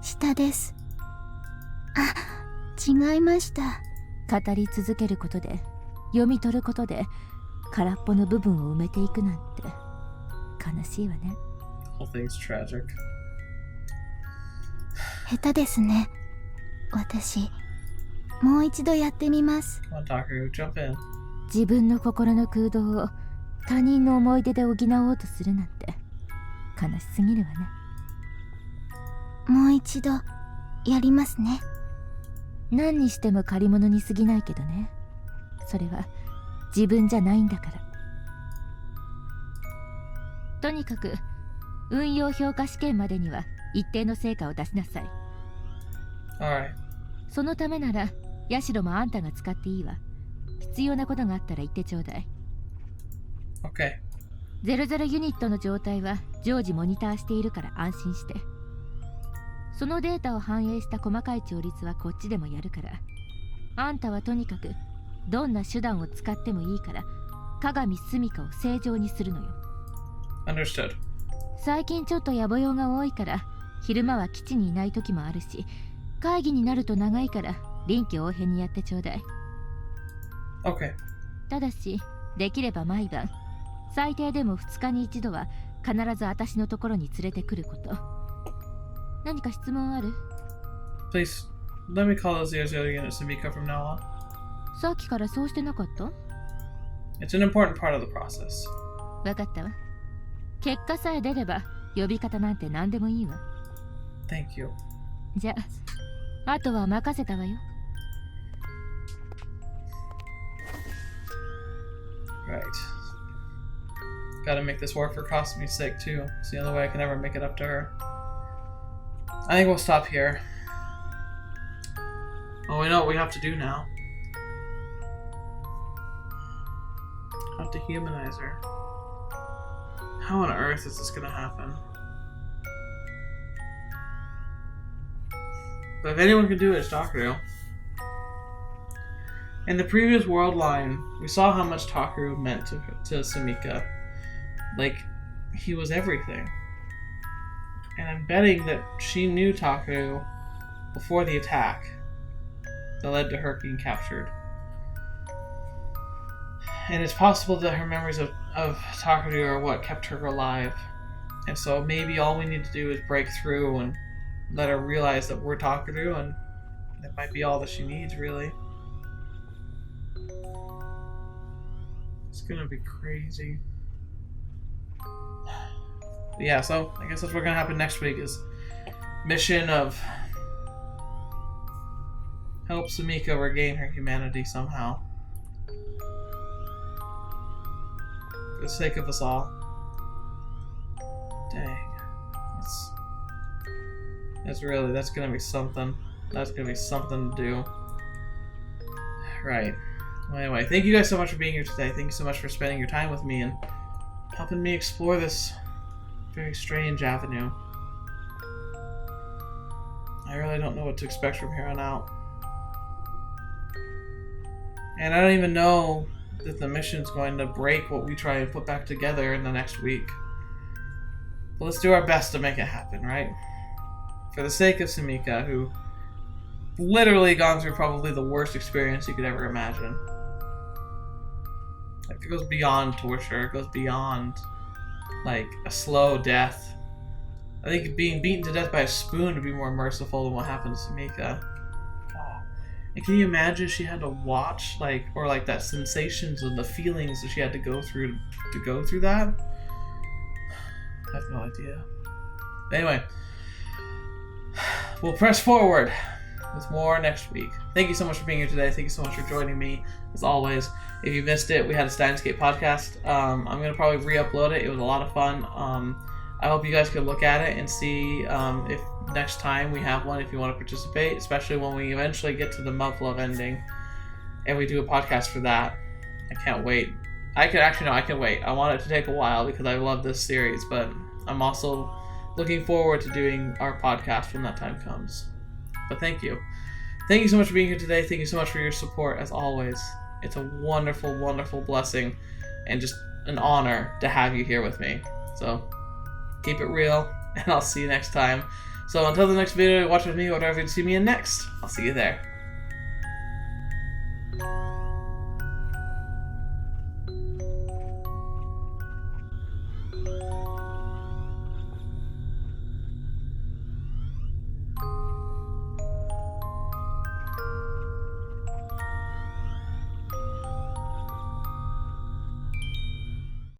下です。あ、違いました。語り続けることで読み取ることで空っぽの部分を埋めていくなんて悲しいわね。 The whole thing's tragic. 下手ですね。私もう一度やってみます。 Come on, Taku, jump in. 自分の心の空洞を他人の思い出で補おうとするなんて悲しすぎるわね。もう一度やりますね。何にしても借り物に過ぎないけどね。それは自分じゃないんだから。とにかく運用評価試験までには一定の成果を出しなさい。 Alright. そのためならヤシロもあんたが使っていいわ。必要なことがあったら言ってちょうだい。 Okay. 00ユニットの状態は常時モニターしているから安心して。そのデータを反映した細かい調律はこっちでもやるから。あんたはとにかくどんな手段を使ってもいいから鏡スミカを正常にするのよ。 Understood. 最近ちょっと野暮用が多いから昼間は基地にいない時もあるし、会議になると長いから臨機応変にやってちょうだい。 Okay. ただしできれば毎晩、最低でも2日に1度は必ず私のところに連れてくること。何か質問ある？ Please, let me call those ears again at Sumika from now on. さっきからそうしてなかった？ It's an important part of the process. わかったわ。結果さえ出れば呼び方なんて何でもいいわ。Thank you. じゃあ、あとは任せたわよ。Right. Gotta make this work for Kasumi's sake too. It's the only way I can ever make it up to her. I think we'll stop here. Well, we know what we have to do now. Have to humanize her. How on earth is this gonna happen? But if anyone can do it, it's Takaru. In the previous world line, we saw how much Takaru meant to Sumika. Like, he was everything. And I'm betting that she knew Takaru before the attack that led to her being captured. And it's possible that her memories of Takaru are what kept her alive. And so maybe all we need to do is break through and let her realize that we're Takaru, and that might be all that she needs, really. It's gonna be crazy. But yeah, so I guess that's what's gonna happen next week is mission of help Sumika regain her humanity somehow. For the sake of us all. Dang. That's gonna be something. That's gonna be something to do. Right. Well, anyway, thank you guys so much for being here today. Thank you so much for spending your time with me and helping me explore this very strange avenue. I really don't know what to expect from here on out. And I don't even know that the mission's going to break what we try and put back together in the next week. But let's do our best to make it happen, right? For the sake of Sumika, who literally gone through probably the worst experience you could ever imagine. Like, it goes beyond torture, it goes beyond, like, a slow death. I think being beaten to death by a spoon would be more merciful than what happened to Sumika. And can you imagine if she had to watch, like, or like that sensations and the feelings that she had to go through that? I have no idea. Anyway, we'll press forward with more next week. Thank you so much for being here today. Thank you so much for joining me, as always. If you missed it, we had a Steins;Gate podcast. I'm going to probably re-upload it. It was a lot of fun. I hope you guys can look at it and see if next time we have one, if you want to participate, especially when we eventually get to the Muv-Luv ending and we do a podcast for that. I can't wait. I can wait. I want it to take a while because I love this series, but I'm also looking forward to doing our podcast when that time comes. But thank you. Thank you so much for being here today. Thank you so much for your support, as always. It's a wonderful, wonderful blessing and just an honor to have you here with me. So keep it real, and I'll see you next time. So until the next video you watch with me, whatever you see me in next, I'll see you there.